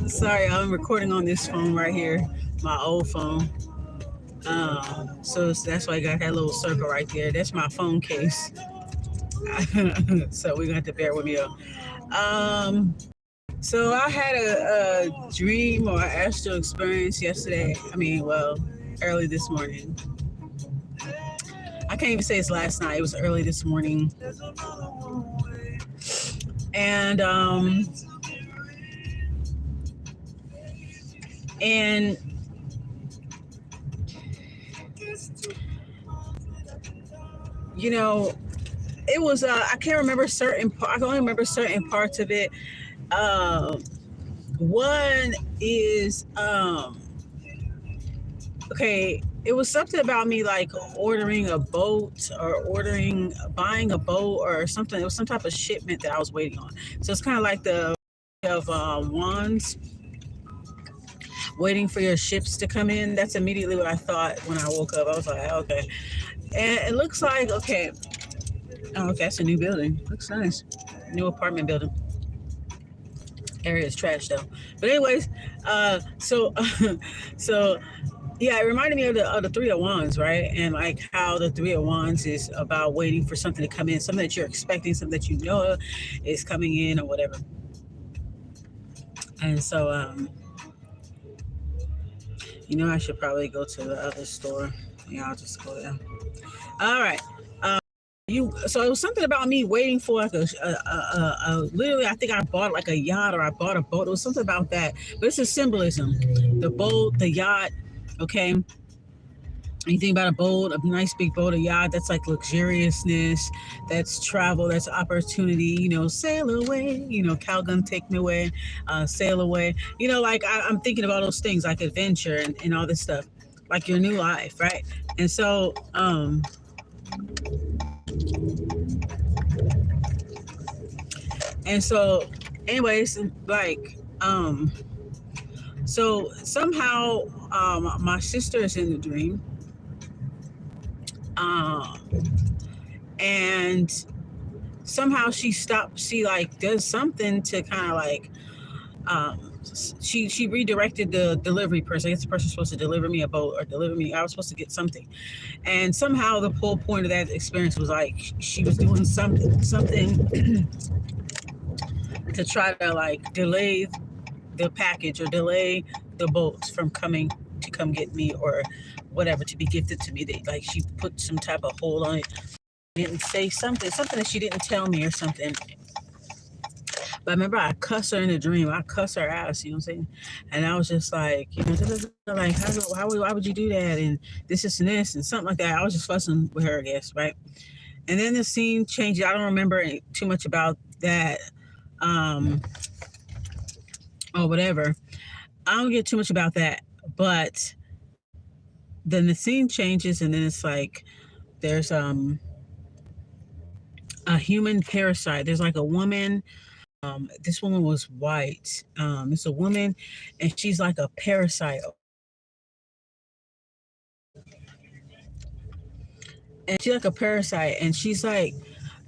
Sorry, I'm recording on this phone right here, my old phone. So that's why I got that little circle right there. That's my phone case. So we're gonna have to bear with me though. So I had a dream or astral experience yesterday. I mean, well, early this morning. I can't even say it's last night. It was early this morning, and and you know, it was I can't remember certain. I can only remember certain parts of it. Um, One is okay, it was something about me like ordering a boat or buying a boat or something. It was some type of shipment that I was waiting on. So it's kind of like the of wands waiting for your ships to come in. That's immediately what I thought when I woke up. I was like, okay. And it looks like, okay. Oh, okay, that's a new building. Looks nice. New apartment building. Area is trash though. But anyways, so so yeah, it reminded me of the Three of Wands, right? And like how the Three of Wands is about waiting for something to come in, something that you're expecting, something that you know is coming in or whatever. And so I should probably go to the other store. Yeah, I'll just go there. All right. So it was something about me waiting for like literally I think I bought like a yacht or I bought a boat. It was something about that. But it's a symbolism. The boat, the yacht, okay. You think about a boat, a nice big boat, a yacht, that's like luxuriousness, that's travel, that's opportunity, sail away, Calgon take me away, sail away. Like I'm thinking about those things like adventure and all this stuff, like your new life, right? And so, anyways, like, so somehow, my sister is in the dream, and somehow she like does something to kind of like, she redirected the delivery person. I guess the person's supposed to deliver me a boat or deliver me. I was supposed to get something, and somehow the whole point of that experience was like she was doing something to try to like delay the package or delay the boats from coming to come get me or whatever to be gifted to me. Like she put some type of hold on it. Didn't say something that she didn't tell me or something. But I remember I cussed her in the dream. I cussed her ass, you know what I'm saying? And I was just like, like, why would you do that? And this and this and something like that. I was just fussing with her, I guess, right? And then the scene changed. I don't remember too much about that, or whatever. I don't get too much about that. But then the scene changes, and then it's like there's a human parasite. There's like a woman. This woman was white. It's a woman, and she's like a parasite. And she's like a parasite, and she's like,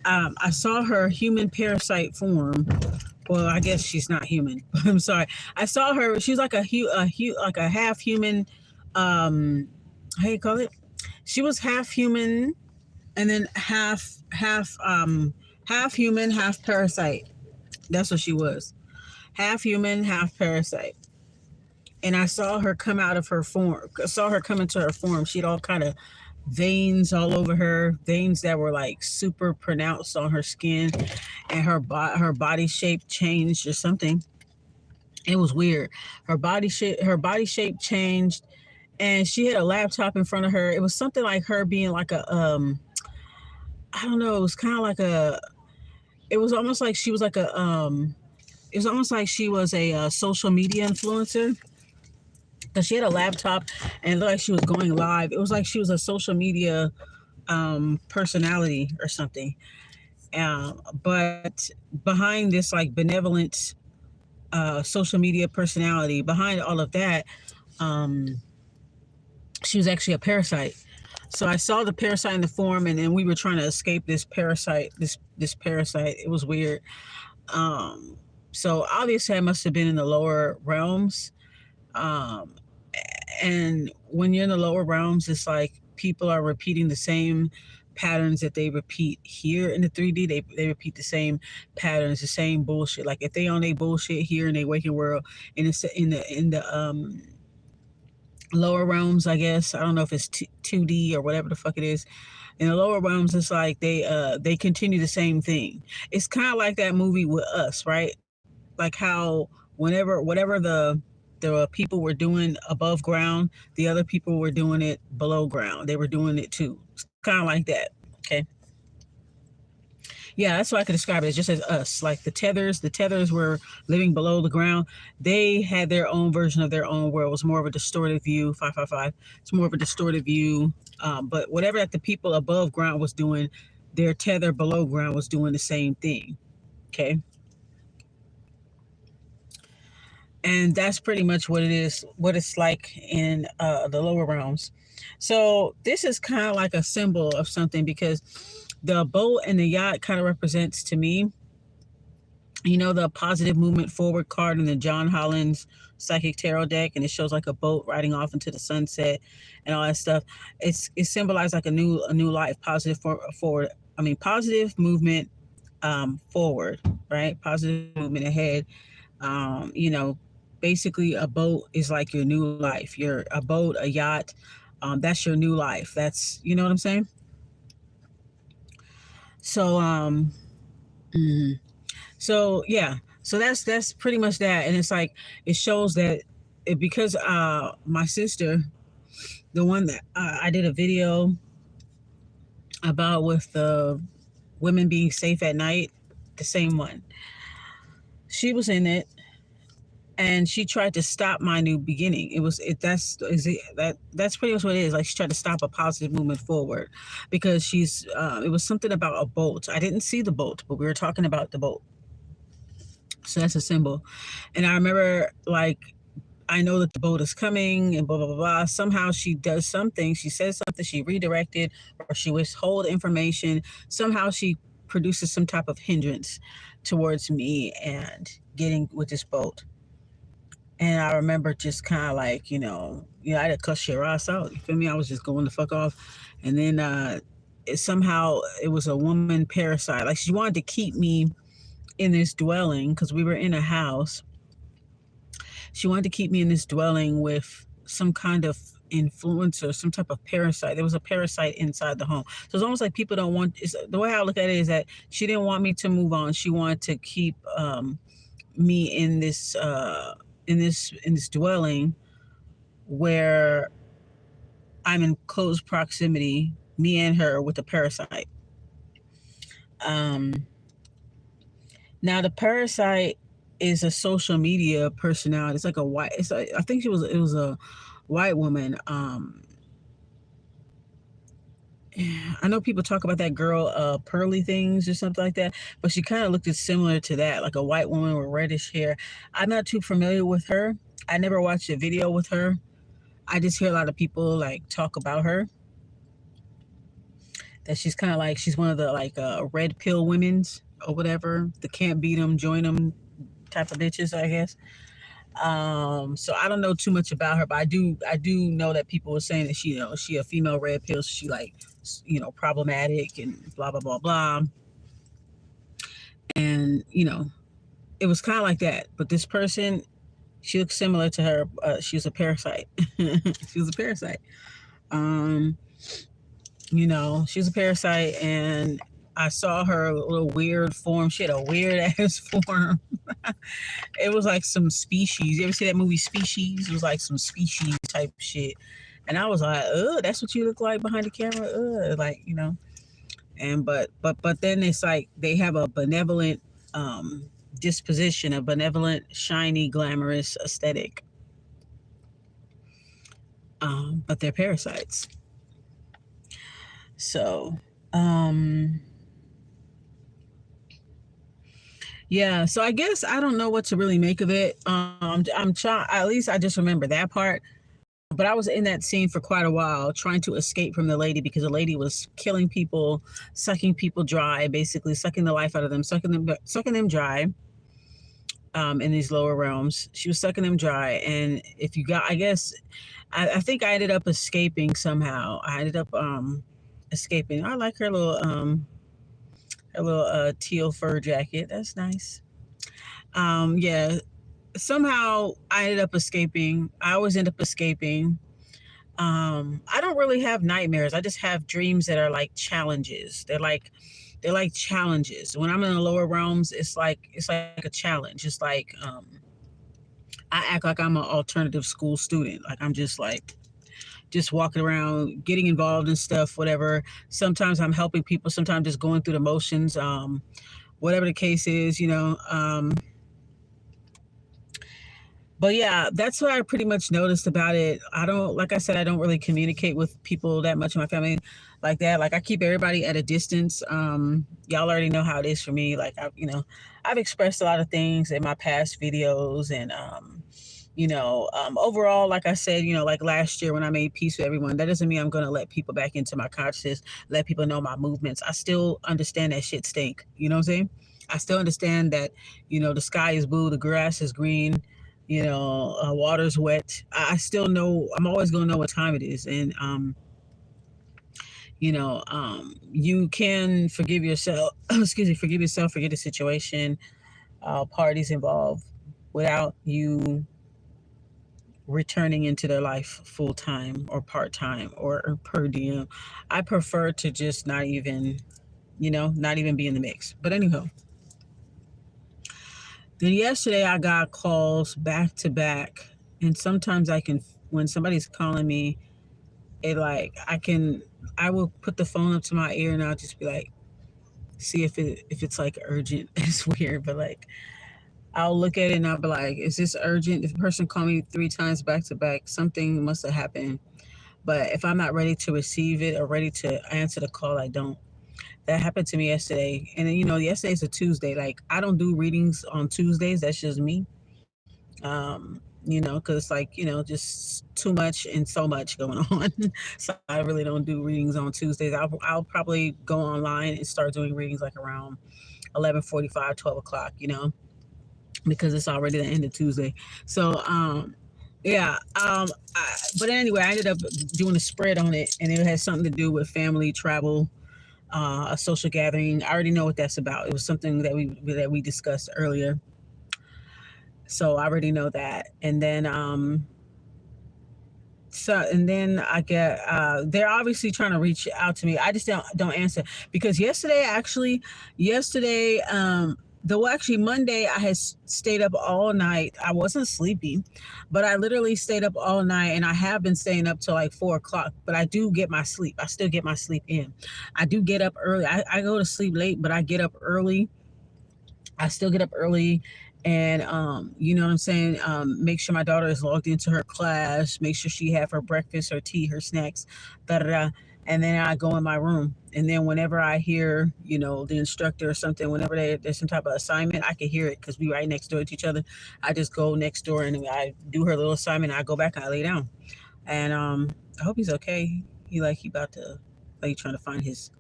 I saw her human parasite form. Well, I guess she's not human. I'm sorry. I saw her. She's like like a half human. How you call it? She was half human, and then half human, half parasite. That's what she was. Half human, half parasite. And I saw her come out of her form. I saw her come into her form. She had all kind of veins all over her, veins that were like super pronounced on her skin, and her body shape changed or something. It was weird. Her body shape changed, and she had a laptop in front of her. It was something like her being like a I don't know. It was kind of like it was almost like she was like a it was almost like she was a social media influencer, because she had a laptop and it looked like she was going live. It was like she was a social media personality or something. But behind this like benevolent social media personality, behind all of that, she was actually a parasite. So I saw the parasite in the form, and then we were trying to escape this parasite. This parasite. It was weird. So obviously I must have been in the lower realms. Um, and when you're in the lower realms, it's like people are repeating the same patterns that they repeat here in the 3D. They repeat the same patterns, the same bullshit. Like if they on a bullshit here in a waking world, and it's in the lower realms, I guess. I don't know if it's 2D or whatever the fuck it is. In the lower realms, it's like they continue the same thing. It's kind of like that movie with Us, right? Like how whatever the people were doing above ground, the other people were doing it below ground. They were doing it too. It's kind of like that. Okay. Yeah, that's what I could describe it as, just as us. Like the tethers were living below the ground. They had their own version of their own world. It was more of a distorted view. 555. It's more of a distorted view. But whatever that the people above ground was doing, their tether below ground was doing the same thing. Okay. And that's pretty much what it is, what it's like in the lower realms. So this is kind of like a symbol of something, because the boat and the yacht kind of represents to me, the positive movement forward card in the John Holland's psychic tarot deck, and it shows like a boat riding off into the sunset and all that stuff. It symbolized like a new life, positive forward. I mean, positive movement forward, right? Positive movement ahead. um, you know, Basically a boat is like your new life. You're a boat, a yacht. That's your new life. That's, you know what I'm saying? So, mhm. So yeah, so that's pretty much that. And it's like, it shows that because my sister, the one that I did a video about with the women being safe at night, the same one, she was in it, and she tried to stop my new beginning. That's pretty much what it is. Like, she tried to stop a positive movement forward, because it was something about a boat. I didn't see the boat, but we were talking about the boat. So that's a symbol. And I remember, like, I know that the boat is coming and blah blah blah blah. Somehow she does something. She says something. She redirected, or she withhold information. Somehow she produces some type of hindrance towards me and getting with this boat. And I remember just kind of like, I had to cuss your ass out. You feel me? I was just going the fuck off. And then somehow it was a woman parasite. Like, she wanted to keep me in this dwelling, because we were in a house. She wanted to keep me in this dwelling with some kind of influencer, some type of parasite. There was a parasite inside the home. So it's almost like people don't want. The way I look at it is that she didn't want me to move on. She wanted to keep me in this dwelling where I'm in close proximity, me and her, with the parasite. Um, Now the parasite is a social media personality. It's like a white. I think it was a white woman. I know people talk about that girl, Pearly Things or something like that, but she kind of looked similar to that, like a white woman with reddish hair. I'm not too familiar with her. I never watched a video with her. I just hear a lot of people like talk about her. That she's kind of like, she's one of the like red pill women's or whatever. The can't beat them, join them type of bitches, I guess. So I don't know too much about her, but I do know that people were saying that she a female red pill. She like, problematic and blah blah blah blah. And it was kind of like that. But this person, she looks similar to her. She was a parasite. She was a parasite. Um, she was a parasite, and I saw her little weird form. She had a weird ass form. It was like some species. You ever see that movie Species? It was like some species type shit. And I was like, that's what you look like behind the camera. Like, And but then it's like they have a benevolent disposition, a benevolent, shiny, glamorous aesthetic. But they're parasites. So, yeah. So I guess I don't know what to really make of it. I'm trying. At least I just remember that part. But I was in that scene for quite a while, trying to escape from the lady, because the lady was killing people, sucking people dry, basically sucking the life out of them, sucking them dry. in these lower realms. She was sucking them dry. And if you got, I guess, I think I ended up escaping somehow. I ended up escaping. I like her little teal fur jacket. That's nice. Yeah, somehow I ended up escaping. I always end up escaping. I don't really have nightmares. I just have dreams that are like challenges. They're like challenges. When I'm in the lower realms, it's like a challenge. It's like I act like I'm an alternative school student. Like I'm just walking around, getting involved in stuff, whatever. Sometimes I'm helping people. Sometimes just going through the motions. Whatever the case is, you know. But yeah, that's what I pretty much noticed about it. I don't, like I said, I don't really communicate with people that much in my family like that. Like I keep everybody at a distance. Y'all already know how it is for me. Like I've expressed a lot of things in my past videos, and overall, like I said, like last year when I made peace with everyone, that doesn't mean I'm going to let people back into my consciousness, let people know my movements. I still understand that shit stink. You know what I'm saying? I still understand that, the sky is blue, the grass is green, water's wet. I still know, I'm always going to know what time it is. And, you can forgive yourself, excuse me, forgive yourself, forget the situation, parties involved, without you returning into their life full time or part time or per diem. I prefer to just not even, not even be in the mix. But anyhow, then yesterday I got calls back to back, and sometimes I can, when somebody's calling me, I will put the phone up to my ear and I'll just be like, see if it's like urgent. It's weird, but like I'll look at it and I'll be like, is this urgent? If a person called me 3 times back to back, something must have happened. But if I'm not ready to receive it or ready to answer the call, I don't. That happened to me yesterday. And then, yesterday's a Tuesday. Like, I don't do readings on Tuesdays. That's just me. Because like, just too much and so much going on. So I really don't do readings on Tuesdays. I'll probably go online and start doing readings like around 11:45, 12 o'clock, because it's already the end of Tuesday. So, yeah. But anyway, I ended up doing a spread on it, and it has something to do with family travel, a social gathering. I already know what that's about. It was something that we discussed earlier. So I already know that. And then I get they're obviously trying to reach out to me. I just don't answer, because yesterday though actually Monday I had stayed up all night. I wasn't sleepy, but I literally stayed up all night, and I have been staying up till like 4 o'clock. But I do get my sleep. I still get my sleep in. I do get up early. I go to sleep late, but I get up early. I still get up early, and you know what I'm saying, make sure my daughter is logged into her class, make sure she have her breakfast, her tea, her snacks, da da da. And then I go in my room, and then whenever I hear, the instructor or something, whenever there's some type of assignment, I can hear it because we right next door to each other. I just go next door and I do her little assignment, I go back and I lay down. And I hope he's okay. He about to, like, trying to find his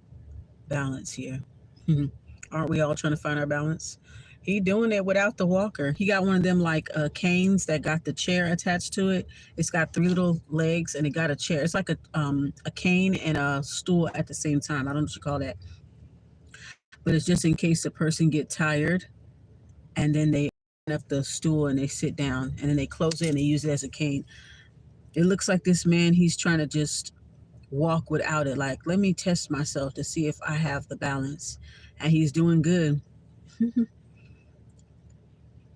balance here. Aren't we all trying to find our balance? He doing it without the walker. He got one of them like canes that got the chair attached to it. It's got 3 little legs and it got a chair. It's like a cane and a stool at the same time. I don't know what you call that, but it's just in case the person get tired, and then they open up the stool and they sit down, and then they close it and they use it as a cane. It looks like this man, he's trying to just walk without it. Like, let me test myself to see if I have the balance, and he's doing good.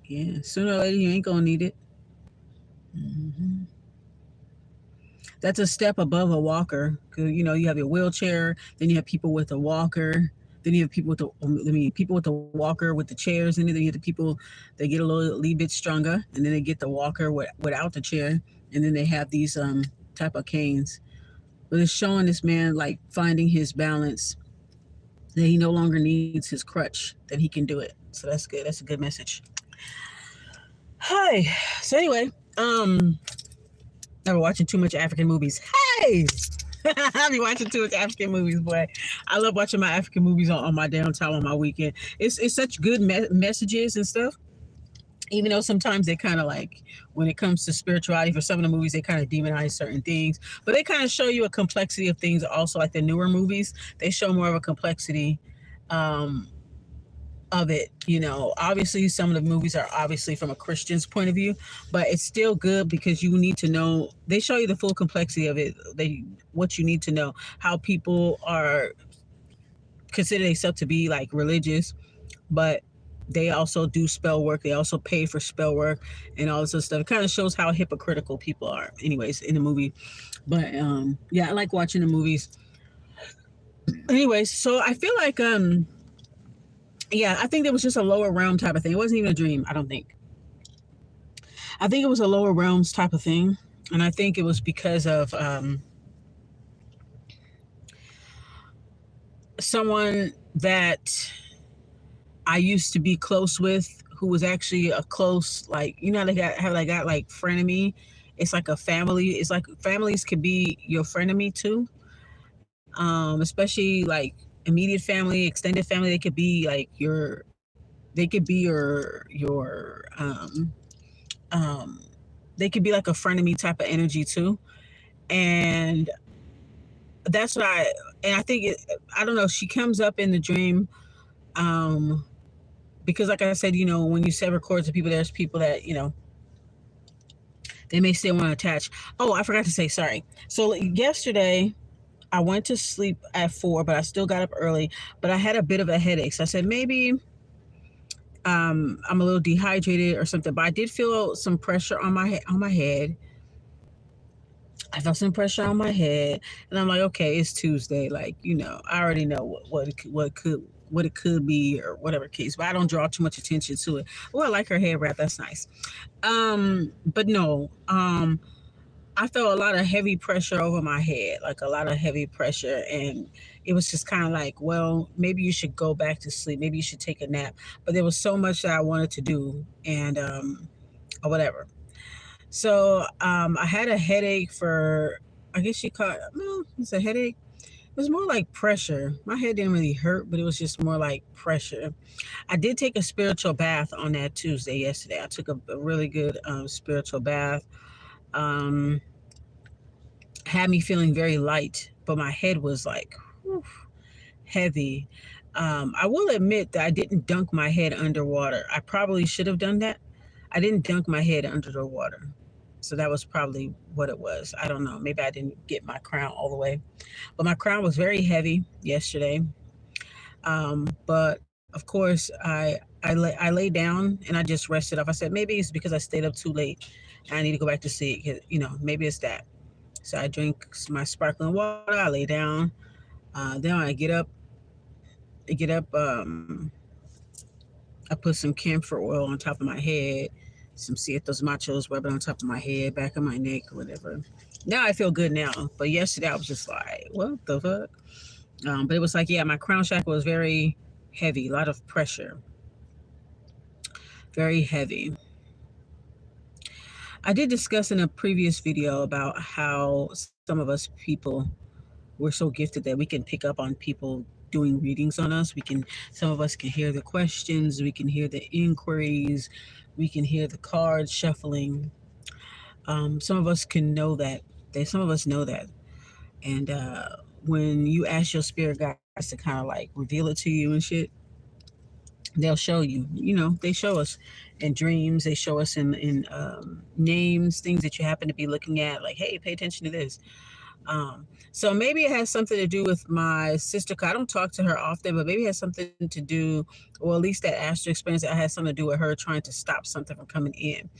Yeah, sooner or later you ain't gonna need it. Mm-hmm. That's a step above a walker. 'Cause, you have your wheelchair, then you have people with a walker, then you have people with people with the walker with the chairs, and then you have the people that get a little bit stronger, and then they get the walker without the chair, and then they have these type of canes. But it's showing this man like finding his balance, that he no longer needs his crutch, that he can do it. So that's good. That's a good message. Hi. So anyway, I've been watching too much African movies. Hey, I've been watching too much African movies, boy. I love watching my African movies on my downtime on my weekend. It's such good messages and stuff. even though sometimes they kind of like, when it comes to spirituality, for some of the movies they kind of demonize certain things, but they kind of show you a complexity of things also. Like the newer movies, they show more of a complexity um, of it. Obviously some of the movies are obviously from a Christian's point of view, but it's still good because you need to know, they show you the full complexity of it. What you need to know, how people are consider themselves to be like religious, but they also do spell work. They also pay for spell work and all this other stuff. It kind of shows how hypocritical people are, anyways, in the movie. But yeah, I like watching the movies. Anyways, so I feel like yeah, I think it was just a lower realm type of thing. It wasn't even a dream. I don't think. I think it was a lower realms type of thing, and I think it was because of someone that I used to be close with, who was actually a close, like, got like frenemy. It's like a family. It's like families could be your frenemy too. Especially like immediate family, extended family. They could be like they could be um, they could be like a frenemy type of energy too. And that's what and I think I don't know. She comes up in the dream. Um, because like I said, when you sever cords with people, there's people that they may still want to attach. Oh, I forgot to say, sorry. So yesterday I went to sleep at 4, but I still got up early, but I had a bit of a headache. So I said maybe I'm a little dehydrated or something, but I did feel some pressure on my head. I felt some pressure on my head, and I'm like, okay, it's Tuesday. Like, I already know what it could be or whatever case, but I don't draw too much attention to it. Oh, I like her hair wrap. That's nice. But no, I felt a lot of heavy pressure over my head, like a lot of heavy pressure, and it was just kind of like, well, maybe you should go back to sleep. Maybe you should take a nap. But there was so much that I wanted to do, and or whatever. So I had a headache for, I guess you call it, no, it's a headache. It was more like pressure. My head didn't really hurt, but it was just more like pressure. I did take a spiritual bath on that Tuesday yesterday. I took a really good spiritual bath. Um, had me feeling very light, but my head was like whew, heavy. I will admit that I didn't dunk my head underwater. I probably should have done that. I didn't dunk my head under the water. So that was probably what it was. I don't know. Maybe I didn't get my crown all the way. But my crown was very heavy yesterday. But of course, I lay down and I just rested up. I said maybe it's because I stayed up too late and I need to go back to sleep. Maybe it's that. So I drink my sparkling water. I lay down. Then I get up. I get up. I put some camphor oil on top of my head, some Cietos Machos, rub it on top of my head, back of my neck, or whatever. Now I feel good now, but yesterday I was just like, what the fuck? But it was like, yeah, my crown chakra was very heavy, a lot of pressure, very heavy. I did discuss in a previous video about how some of us people, we're so gifted that we can pick up on people doing readings on us. Some of us can hear the questions, we can hear the inquiries, we can hear the cards shuffling. Some of us can know that. Some of us know that. And when you ask your spirit guides to kind of like reveal it to you and shit, they'll show you. They show us in dreams. They show us in names, things that you happen to be looking at. Like, hey, pay attention to this. So maybe it has something to do with my sister. 'Cause I don't talk to her often, but maybe it has something to do, or at least that astral experience, that has something to do with her trying to stop something from coming in.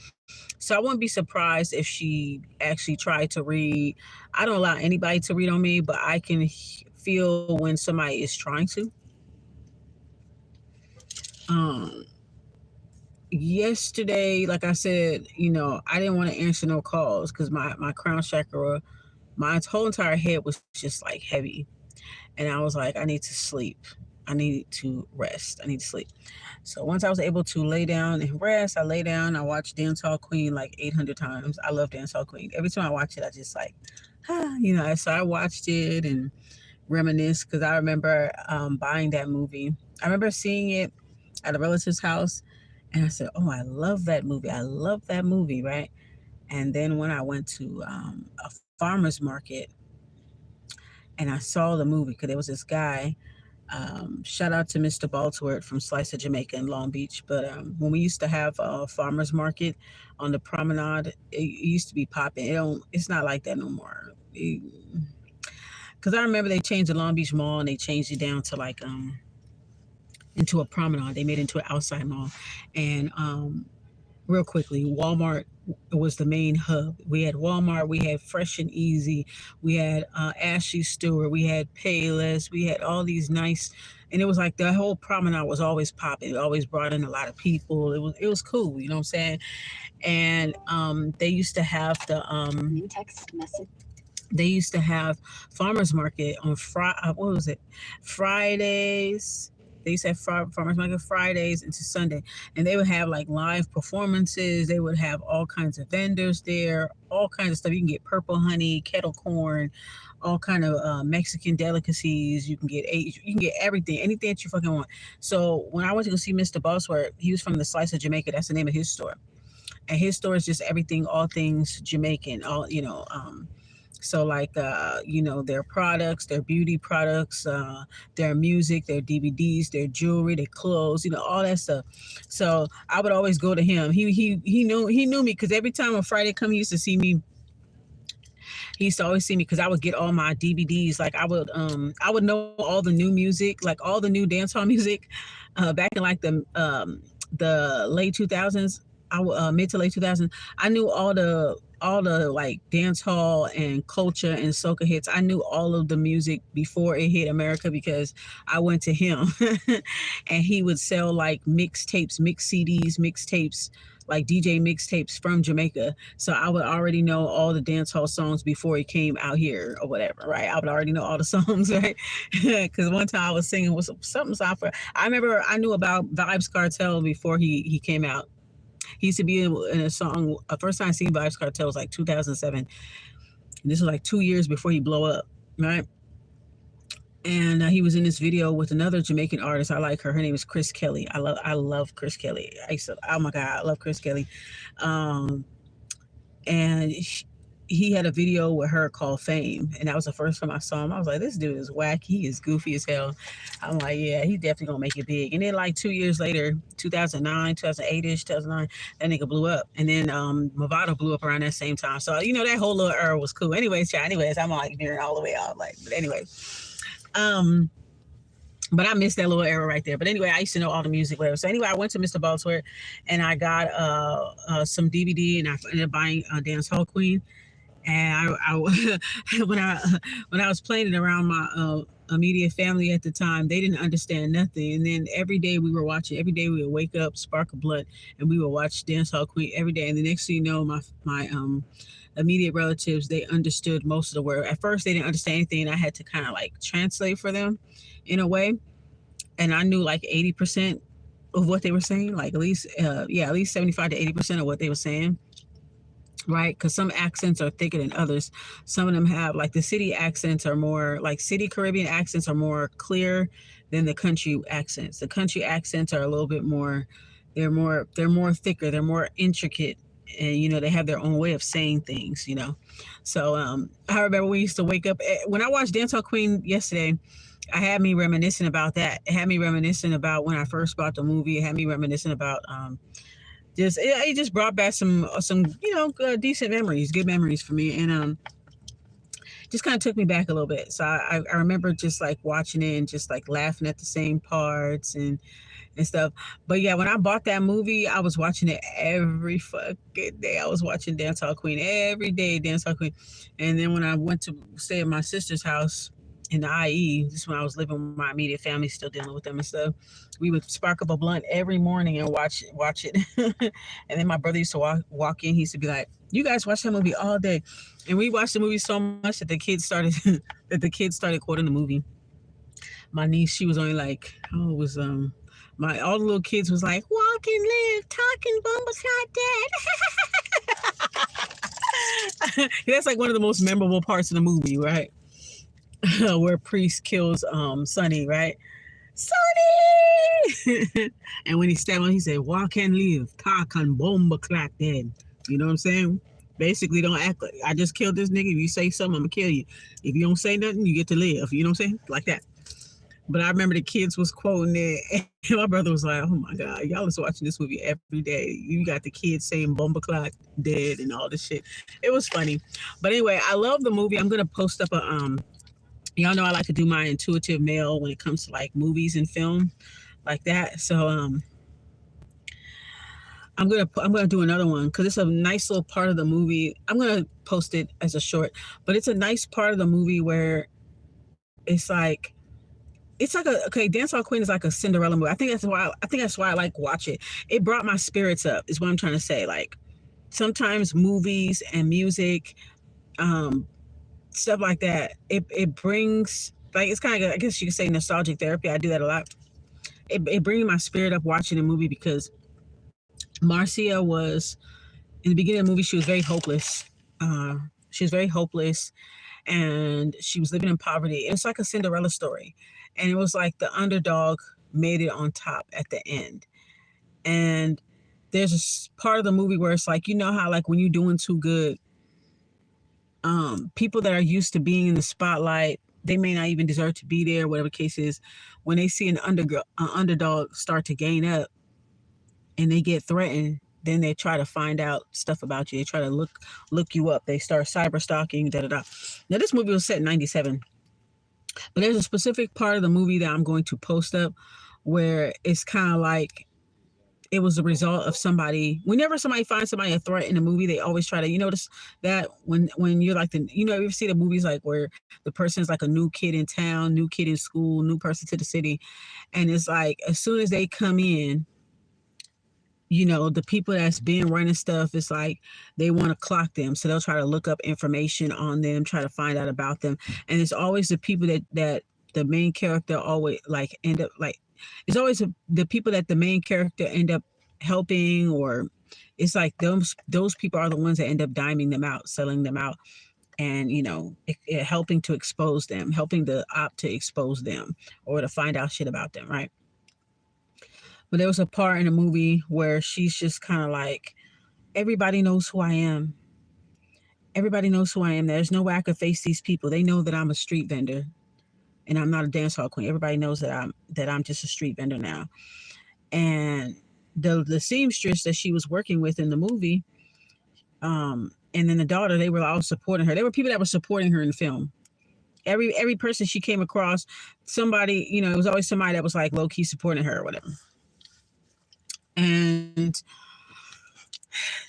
So I wouldn't be surprised if she actually tried to read. I don't allow anybody to read on me, but I can feel when somebody is trying to. Um, Yesterday, like I said, I didn't want to answer no calls because my crown chakra, my whole entire head was just like heavy. And I was like, I need to sleep. I need to rest. I need to sleep. So once I was able to lay down and rest, I lay down. I watched Dance Hall Queen like 800 times. I love Dance Hall Queen. Every time I watch it, I just like, So I watched it and reminisce because I remember buying that movie. I remember seeing it at a relative's house, And I said, oh, I love that movie. I love that movie, right? And then when I went to a farmer's market and I saw the movie, because there was this guy, shout out to Mr. Baltworth from Slice of Jamaica in Long Beach. But when we used to have a farmer's market on the promenade, it used to be popping. It's not like that no more. Because I remember they changed the Long Beach Mall and they changed it down to like into a promenade. They made it into an outside mall. And real quickly, Walmart was the main hub. We had Walmart, we had Fresh and Easy, we had Ashley Stewart, we had Payless, we had all these nice, and it was like the whole promenade was always popping. It always brought in a lot of people. It was cool, you know what I'm saying? And they used to have the new text message. They used to have farmers market on what was it? Fridays. They used to have farmers market Fridays into Sunday, and they would have like live performances. They would have all kinds of vendors there, all kinds of stuff. You can get purple honey, kettle corn, all kind of Mexican delicacies. You can get everything, anything that you fucking want. So when I went to go see Mr. Bosworth, he was from the Slice of Jamaica. That's the name of his store, and his store is just everything, all things Jamaican, all so like their products, their beauty products, their music, their DVDs, their jewelry, their clothes, all that stuff. So I would always go to him. He knew me, because every time on Friday come, he used to see me. He used to always see me because I would get all my DVDs. Like I would know all the new music, like all the new dancehall music, back in like the late 2000s. Mid to late 2000s. I knew all the like dance hall and culture and soca hits. I knew all of the music before it hit America, because I went to him and he would sell like mixtapes, mix CDs, mixtapes, like DJ mixtapes from Jamaica. So I would already know all the dance hall songs before he came out here or whatever, right? I would already know all the songs, right? Because one time I was singing with something soft. I remember I knew about Vibes Cartel before he came out. He used to be in a song. First time I seen Vibes Cartel was like 2007. And this was like 2 years before he blew up, right? And he was in this video with another Jamaican artist. I like her. Her name is Chris Kelly. I love Chris Kelly. Oh my God, I love Chris Kelly. And he had a video with her called Fame, and that was the first time I saw him. I was like, this dude is whack. He is goofy as hell. I'm like, yeah, he definitely gonna make it big. And then like 2 years later, 2009, 2008ish, 2009, that nigga blew up. And then Movado blew up around that same time. So that whole little era was cool. Anyways, I'm like veering all the way out. Like, but anyway, but I missed that little era right there. But anyway, I used to know all the music, whatever. So anyway, I went to Mr. Baltworth and I got some DVD, and I ended up buying Dance Hall Queen. And I when I was playing it around my immediate family at the time, they didn't understand nothing. And then every day we were watching. Every day we would wake up, spark a blunt, and we would watch Dance Hall Queen every day. And the next thing you know, my immediate relatives, they understood most of the word. At first, they didn't understand anything, and I had to kind of like translate for them in a way. And I knew like 80% of what they were saying, like at least 75 to 80% of what they were saying. Right, because some accents are thicker than others. Some of them have like the city accents are more like city Caribbean accents are more clear than the country accents. The country accents are a little bit more, they're more thicker, they're more intricate, and they have their own way of saying things. So I remember we used to wake up when I watched Dance Hall Queen yesterday. I had me reminiscing about that. It had me reminiscing about when I first bought the movie. It had me reminiscing about it just brought back some decent memories, good memories for me, and just kind of took me back a little bit. So I remember just like watching it and just like laughing at the same parts and stuff. But yeah, when I bought that movie, I was watching it every fucking day. I was watching Dance Hall Queen every day, Dance Hall Queen. And then when I went to stay at my sister's house in the IE, this is when I was living with my immediate family, still dealing with them and stuff, we would spark up a blunt every morning and watch it. And then my brother used to walk in. He used to be like, "You guys watch that movie all day," and we watched the movie so much that the kids started quoting the movie. My niece, she was only like, all the little kids was like, "Walk and live, talking Bumble's not dead." That's like one of the most memorable parts of the movie, right? Where Priest kills Sonny, right? Sonny! And when he stabbed him, he said, walk and live, talk and bomba clack dead. You know what I'm saying? Basically, don't act like I just killed this nigga. If you say something, I'm gonna kill you. If you don't say nothing, you get to live. You know what I'm saying? Like that. But I remember the kids was quoting it, and my brother was like, "Oh my god, y'all is watching this movie every day. You got the kids saying 'bomba clock dead' and all this shit." It was funny, but anyway, I love the movie. I'm gonna post up a Y'all know I like to do my intuitive mail when it comes to like movies and film like that. So I'm gonna do another one because it's a nice little part of the movie. I'm gonna post it as a short, but it's a nice part of the movie where it's like okay, Dance Hall Queen is like a Cinderella movie. I think that's why I like watch it. It brought my spirits up. Is what I'm trying to say. Like sometimes movies and music, um, stuff like that. It brings like it's kind of I guess you could say nostalgic therapy. I do that a lot. It brings my spirit up watching a movie because Marcia was in the beginning of the movie. She was very hopeless. Uh, she was very hopeless and she was living in poverty. It's like a Cinderella story. And it was like the underdog made it on top at the end. And there's a part of the movie where it's like, you know how like when you're doing too good, people that are used to being in the spotlight, they may not even deserve to be there, whatever the case is. When they see an underdog start to gain up and they get threatened, then they try to find out stuff about you. They try to look you up. They start cyber stalking. Da da da. Now this movie was set in '97, but there's a specific part of the movie that I'm going to post up where it's kind of like it was the result of somebody. Whenever somebody finds somebody a threat in a movie, they always try to. You notice that when you're like you see the movies like where the person's like a new kid in town, new kid in school, new person to the city, and it's like as soon as they come in, the people that's been running stuff, it's like they want to clock them. So they'll try to look up information on them, try to find out about them. And it's always the people that the main character always like end up like, it's always the people that the main character end up helping, or it's like those people are the ones that end up diming them out, selling them out, and helping to expose them, helping the op to expose them or to find out shit about them, right? But there was a part in the movie where she's just kind of like, everybody knows who I am. Everybody knows who I am. There's no way I could face these people. They know that I'm a street vendor and I'm not a dance hall queen. Everybody knows that I'm just a street vendor now. And the seamstress that she was working with in the movie, and then the daughter, they were all supporting her. There were people that were supporting her in the film. Every person she came across, somebody, it was always somebody that was like low key supporting her or whatever. And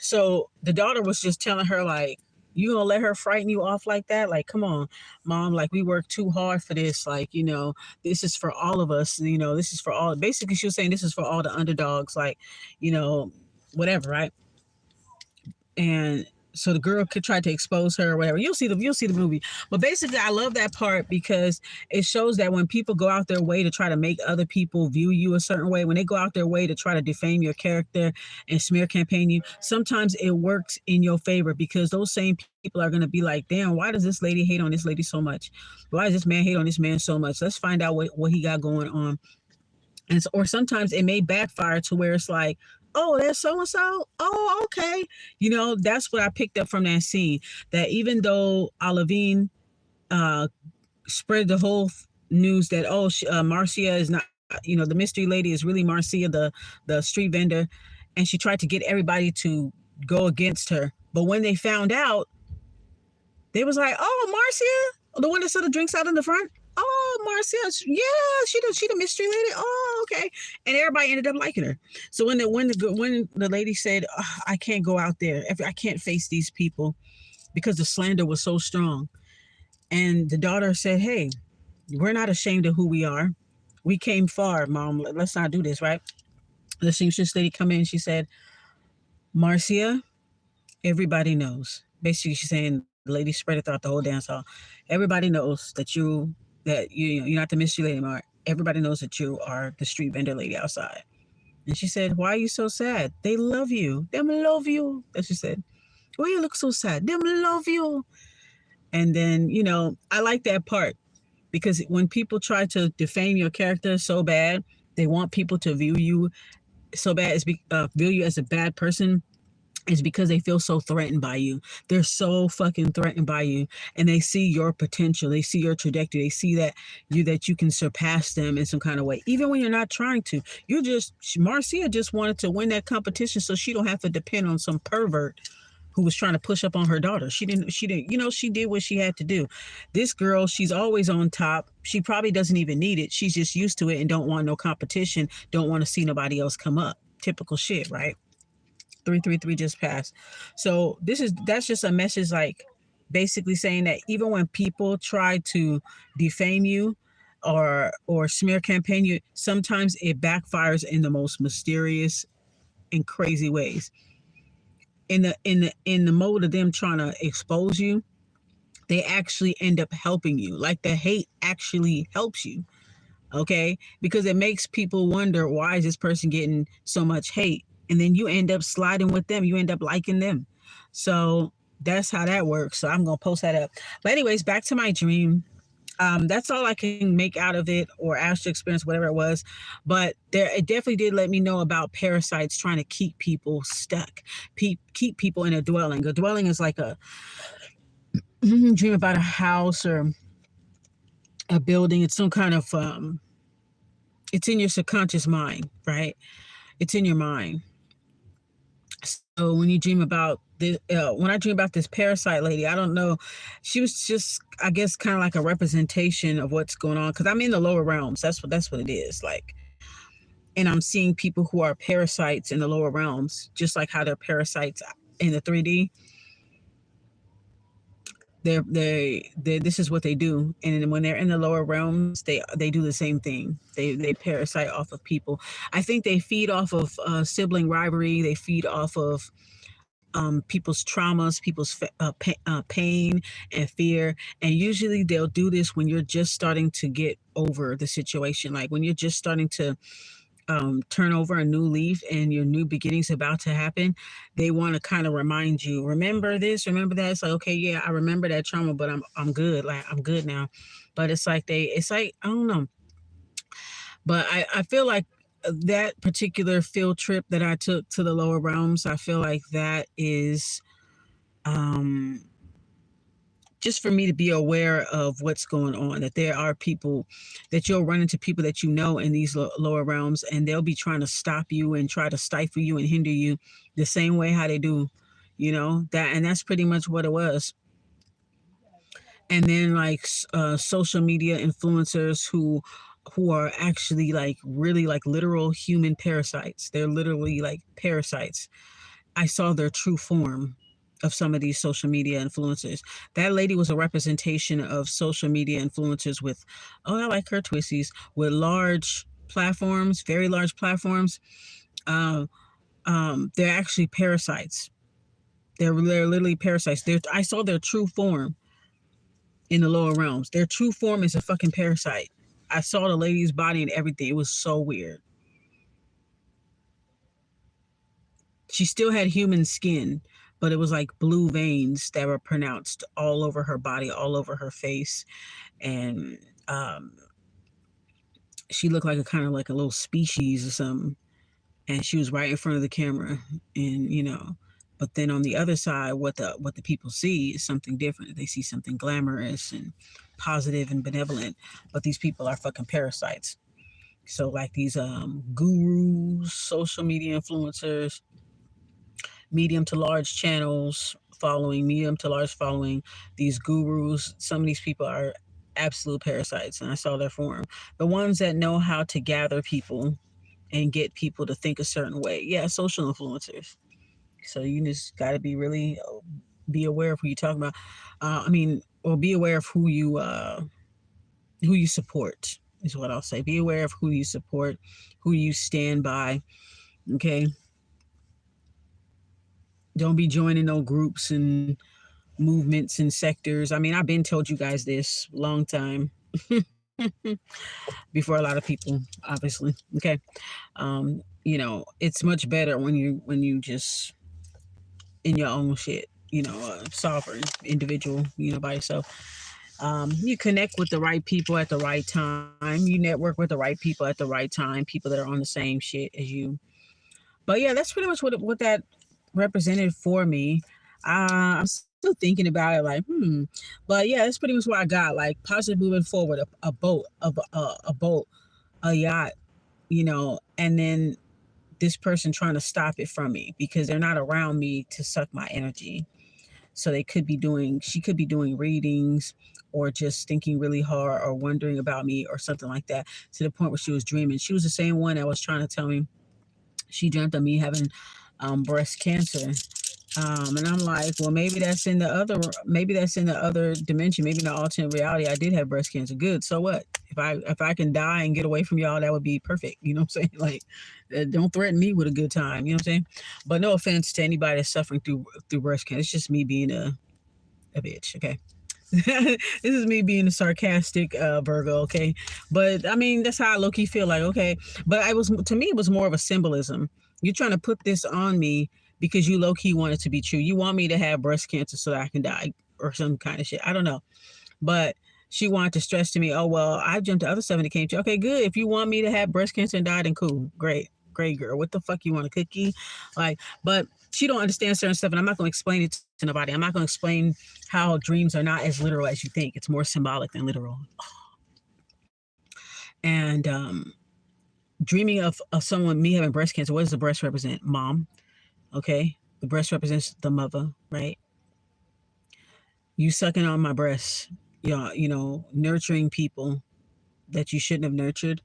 so the daughter was just telling her, like, you gonna let her frighten you off like that? Like, come on, mom, like we worked too hard for this. Like, this is for all of us. This is for all. Basically, she was saying this is for all the underdogs, like, whatever, right? And so the girl could try to expose her or whatever. You'll see the movie. But basically, I love that part because it shows that when people go out their way to try to make other people view you a certain way, when they go out their way to try to defame your character and smear campaign you, sometimes it works in your favor because those same people are going to be like, damn, why does this lady hate on this lady so much? Why does this man hate on this man so much? Let's find out what he got going on. Or sometimes it may backfire to where it's like, oh, there's so and so. Oh, okay. That's what I picked up from that scene. That even though Olivine spread the whole news that Marcia is not, the mystery lady is really Marcia, the street vendor, and she tried to get everybody to go against her. But when they found out, they was like, oh, Marcia, the one that sold the drinks out in the front. Oh, Marcia, yeah, she the mystery lady. Oh, okay. And everybody ended up liking her. So when the lady said, oh, I can't go out there, I can't face these people because the slander was so strong. And the daughter said, hey, we're not ashamed of who we are. We came far, mom. Let's not do this, right? The seamstress lady come in. She said, Marcia, everybody knows. Basically, she's saying the lady spread it throughout the whole dance hall. Everybody knows that you're not the mystery lady anymore. Everybody knows that you are the street vendor lady outside. And she said, why are you so sad? They love you. Them love you. That she said. Why you look so sad? Them love you. And then, I like that part because when people try to defame your character so bad, They want people to view you so bad, view you as a bad person, is because they feel so threatened by you. They're so fucking threatened by you, and they see your potential. They see your trajectory. They see that you can surpass them in some kind of way, even when you're not trying to. Marcia just wanted to win that competition so she don't have to depend on some pervert who was trying to push up on her daughter. She did what she had to do. This girl, she's always on top. She probably doesn't even need it. She's just used to it and don't want no competition, don't want to see nobody else come up. Typical shit, right? 333 just passed. So that's just a message, like basically saying that even when people try to defame you or smear campaign you, sometimes it backfires in the most mysterious and crazy ways. In the mode of them trying to expose you, they actually end up helping you. Like the hate actually helps you. Okay, because it makes people wonder, why is this person getting so much hate, and then you end up sliding with them, you end up liking them. So that's how that works. So I'm gonna post that up. But anyways, back to my dream. That's all I can make out of it, or astral experience, whatever it was. But it definitely did let me know about parasites trying to keep people stuck, keep people in a dwelling. A dwelling is like a dream about a house or a building. It's some kind of it's in your subconscious mind, right? It's in your mind. So when you dream about this, when I dream about this parasite lady, I don't know, she was just, I guess, kind of like a representation of what's going on. Because I'm in the lower realms. That's what it is. Like, and I'm seeing people who are parasites in the lower realms, just like how they're parasites in the 3D. This is what they do, and when they're in the lower realms, they do the same thing. They parasite off of people. I think they feed off of sibling rivalry. They feed off of people's traumas, people's pain and fear. And usually they'll do this when you're just starting to get over the situation, like when you're just starting to turn over a new leaf and your new beginning's about to happen. They want to kind of remind you, remember this, remember that. It's like, okay, yeah, I remember that trauma, but I'm good. Like, I'm good now. But it's like I don't know. But I feel like that particular field trip that I took to the lower realms, I feel like that is um just for me to be aware of what's going on, that there are people, that you'll run into people that you know in these lower realms, and they'll be trying to stop you and try to stifle you and hinder you the same way how they do, and that's pretty much what it was. And then like social media influencers who are actually like really like literal human parasites. They're literally like parasites. I saw their true form of some of these social media influencers. That lady was a representation of social media influencers with, oh, I like her twisties, with large platforms, very large platforms. Uh, they're actually parasites. They're literally parasites. I saw their true form in the lower realms. Their true form is a fucking parasite. I saw the lady's body and everything. It was so weird. She still had human skin, but it was like blue veins that were pronounced all over her body, all over her face. And she looked like a kind of like a little species or something. And she was right in front of the camera. And, but then on the other side, what the people see is something different. They see something glamorous and positive and benevolent. But these people are fucking parasites. So like these gurus, social media influencers, medium to large channels following, medium to large following, these gurus, some of these people are absolute parasites, and I saw their form. The ones that know how to gather people and get people to think a certain way. Yeah, social influencers. So you just got to be really be aware of who you're talking about. Or be aware of who you support is what I'll say. Be aware of who you support, who you stand by. Okay. Don't be joining no groups and movements and sectors. I mean, I've been told you guys this long time before a lot of people, obviously. Okay. It's much better when you just in your own shit, sovereign individual, by yourself. You connect with the right people at the right time. You network with the right people at the right time. People that are on the same shit as you. But yeah, that's pretty much what that represented for me. I'm still thinking about it, like, But yeah, that's pretty much what I got. Like positive moving forward, a boat, a boat, a yacht, and then this person trying to stop it from me because they're not around me to suck my energy. So she could be doing readings or just thinking really hard or wondering about me or something like that to the point where she was dreaming. She was the same one that was trying to tell me she dreamt of me having breast cancer. And I'm like, well, maybe that's in the other dimension, maybe in the alternate reality. I did have breast cancer. Good. So what? If I can die and get away from y'all, that would be perfect. You know what I'm saying? Like, don't threaten me with a good time. You know what I'm saying? But no offense to anybody that's suffering through breast cancer. It's just me being a bitch. Okay. This is me being a sarcastic Virgo, okay? But I mean, that's how I low key feel like, okay. But to me, it was more of a symbolism. You're trying to put this on me because you low key want it to be true. You want me to have breast cancer so that I can die or some kind of shit. I don't know. But she wanted to stress to me, oh, well, I jumped the other seven that came to you. Okay, good. If you want me to have breast cancer and die, then cool. Great. Great, girl. What the fuck you want, a cookie? Like, but she don't understand certain stuff, and I'm not going to explain it to nobody. I'm not going to explain how dreams are not as literal as you think. It's more symbolic than literal. And dreaming of someone, me having breast cancer, what does the breast represent? Mom. Okay. The breast represents the mother, right? You sucking on my breast, nurturing people that you shouldn't have nurtured.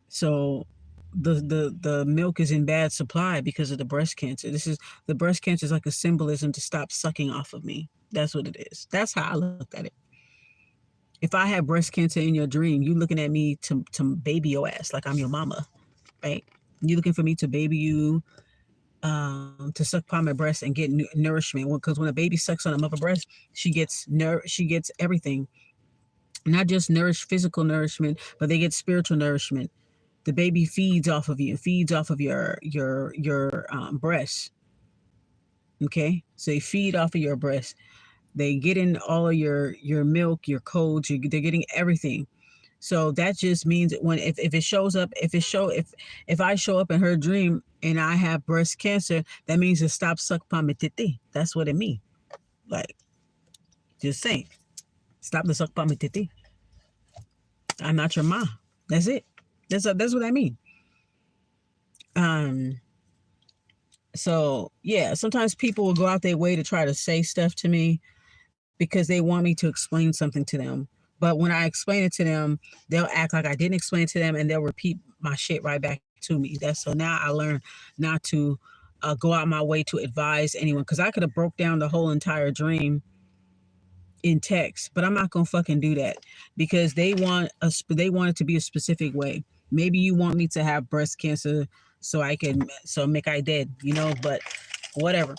So the milk is in bad supply because of the breast cancer. The breast cancer is like a symbolism to stop sucking off of me. That's what it is. That's how I looked at it. If I had breast cancer in your dream, you looking at me to baby your ass like I'm your mama, right? You looking for me to baby you, to suck upon my breast and get nourishment. Because when a baby sucks on a mother breast, she gets everything, not just physical nourishment, but they get spiritual nourishment. The baby feeds off of you, feeds off of your breast. Okay, so they feed off of your breast. They get in all of your milk, your codes. They're getting everything. So that just means that if it shows up, if I show up in her dream and I have breast cancer, that means to stop suck pa me titi. That's what it means. Like, just saying, stop the suck pa me titi. I'm not your ma. That's it. That's what I mean. Um. So yeah, sometimes people will go out their way to try to say stuff to me because they want me to explain something to them. But when I explain it to them, they'll act like I didn't explain it to them, and they'll repeat my shit right back to me. So now I learned not to go out my way to advise anyone, because I could have broke down the whole entire dream in text, but I'm not gonna fucking do that because they want it to be a specific way. Maybe you want me to have breast cancer so make I dead, but whatever.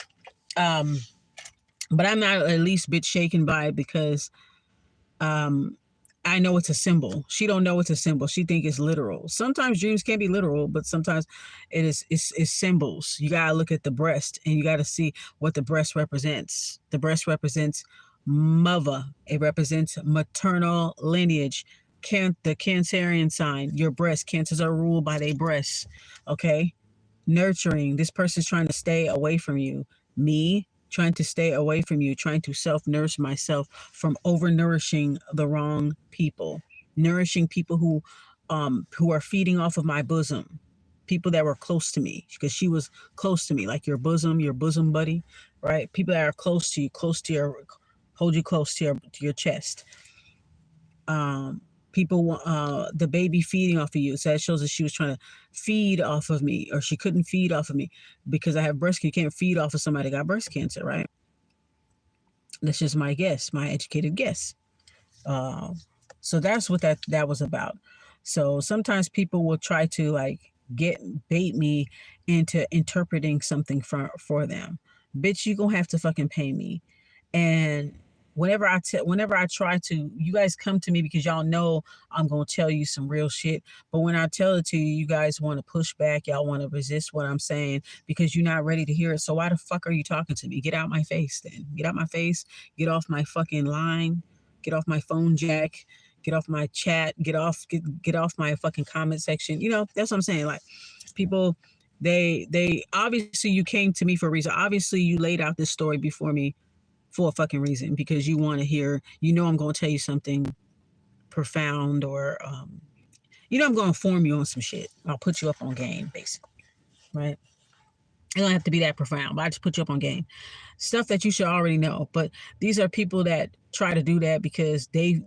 Um, but I'm not at least bit shaken by it because um I know it's a symbol. She don't know it's a symbol. She think it's literal. Sometimes dreams can be literal, but sometimes it's symbols. You gotta look at the breast and you gotta see what the breast represents. The breast represents mother. It represents maternal lineage. The Cancerian sign. Your breast. Cancers are ruled by their breasts. Okay, nurturing. This person's trying to stay away from you. Me trying to stay away from you, trying to self-nourish myself from over-nourishing the wrong people, nourishing people who are feeding off of my bosom, people that were close to me, because she was close to me, like your bosom buddy, right? People that are close to you, hold you close to your chest. People, the baby feeding off of you. So that shows that she was trying to feed off of me, or she couldn't feed off of me because I have breast cancer. You can't feed off of somebody that got breast cancer, right? That's just my guess, my educated guess. Uh, so that's what that was about. So sometimes people will try to like bait me into interpreting something for them. Bitch, you gonna have to fucking pay me. And whenever I try to, you guys come to me because y'all know I'm gonna tell you some real shit. But when I tell it to you, you guys want to push back. Y'all want to resist what I'm saying because you're not ready to hear it. So why the fuck are you talking to me? Get out my face then. Get out my face. Get off my fucking line. get off my phone jack, get off my chat, get off my fucking comment section. You know, that's what I'm saying. Like, people, they obviously, you came to me for a reason. Obviously, you laid out this story before me for a fucking reason, because you want to hear, you know, I'm going to tell you something profound, or you know, I'm going to inform you on some shit. I'll put you up on game, basically, right? It don't have to be that profound, but I just put you up on game. Stuff that you should already know. But these are people that try to do that because they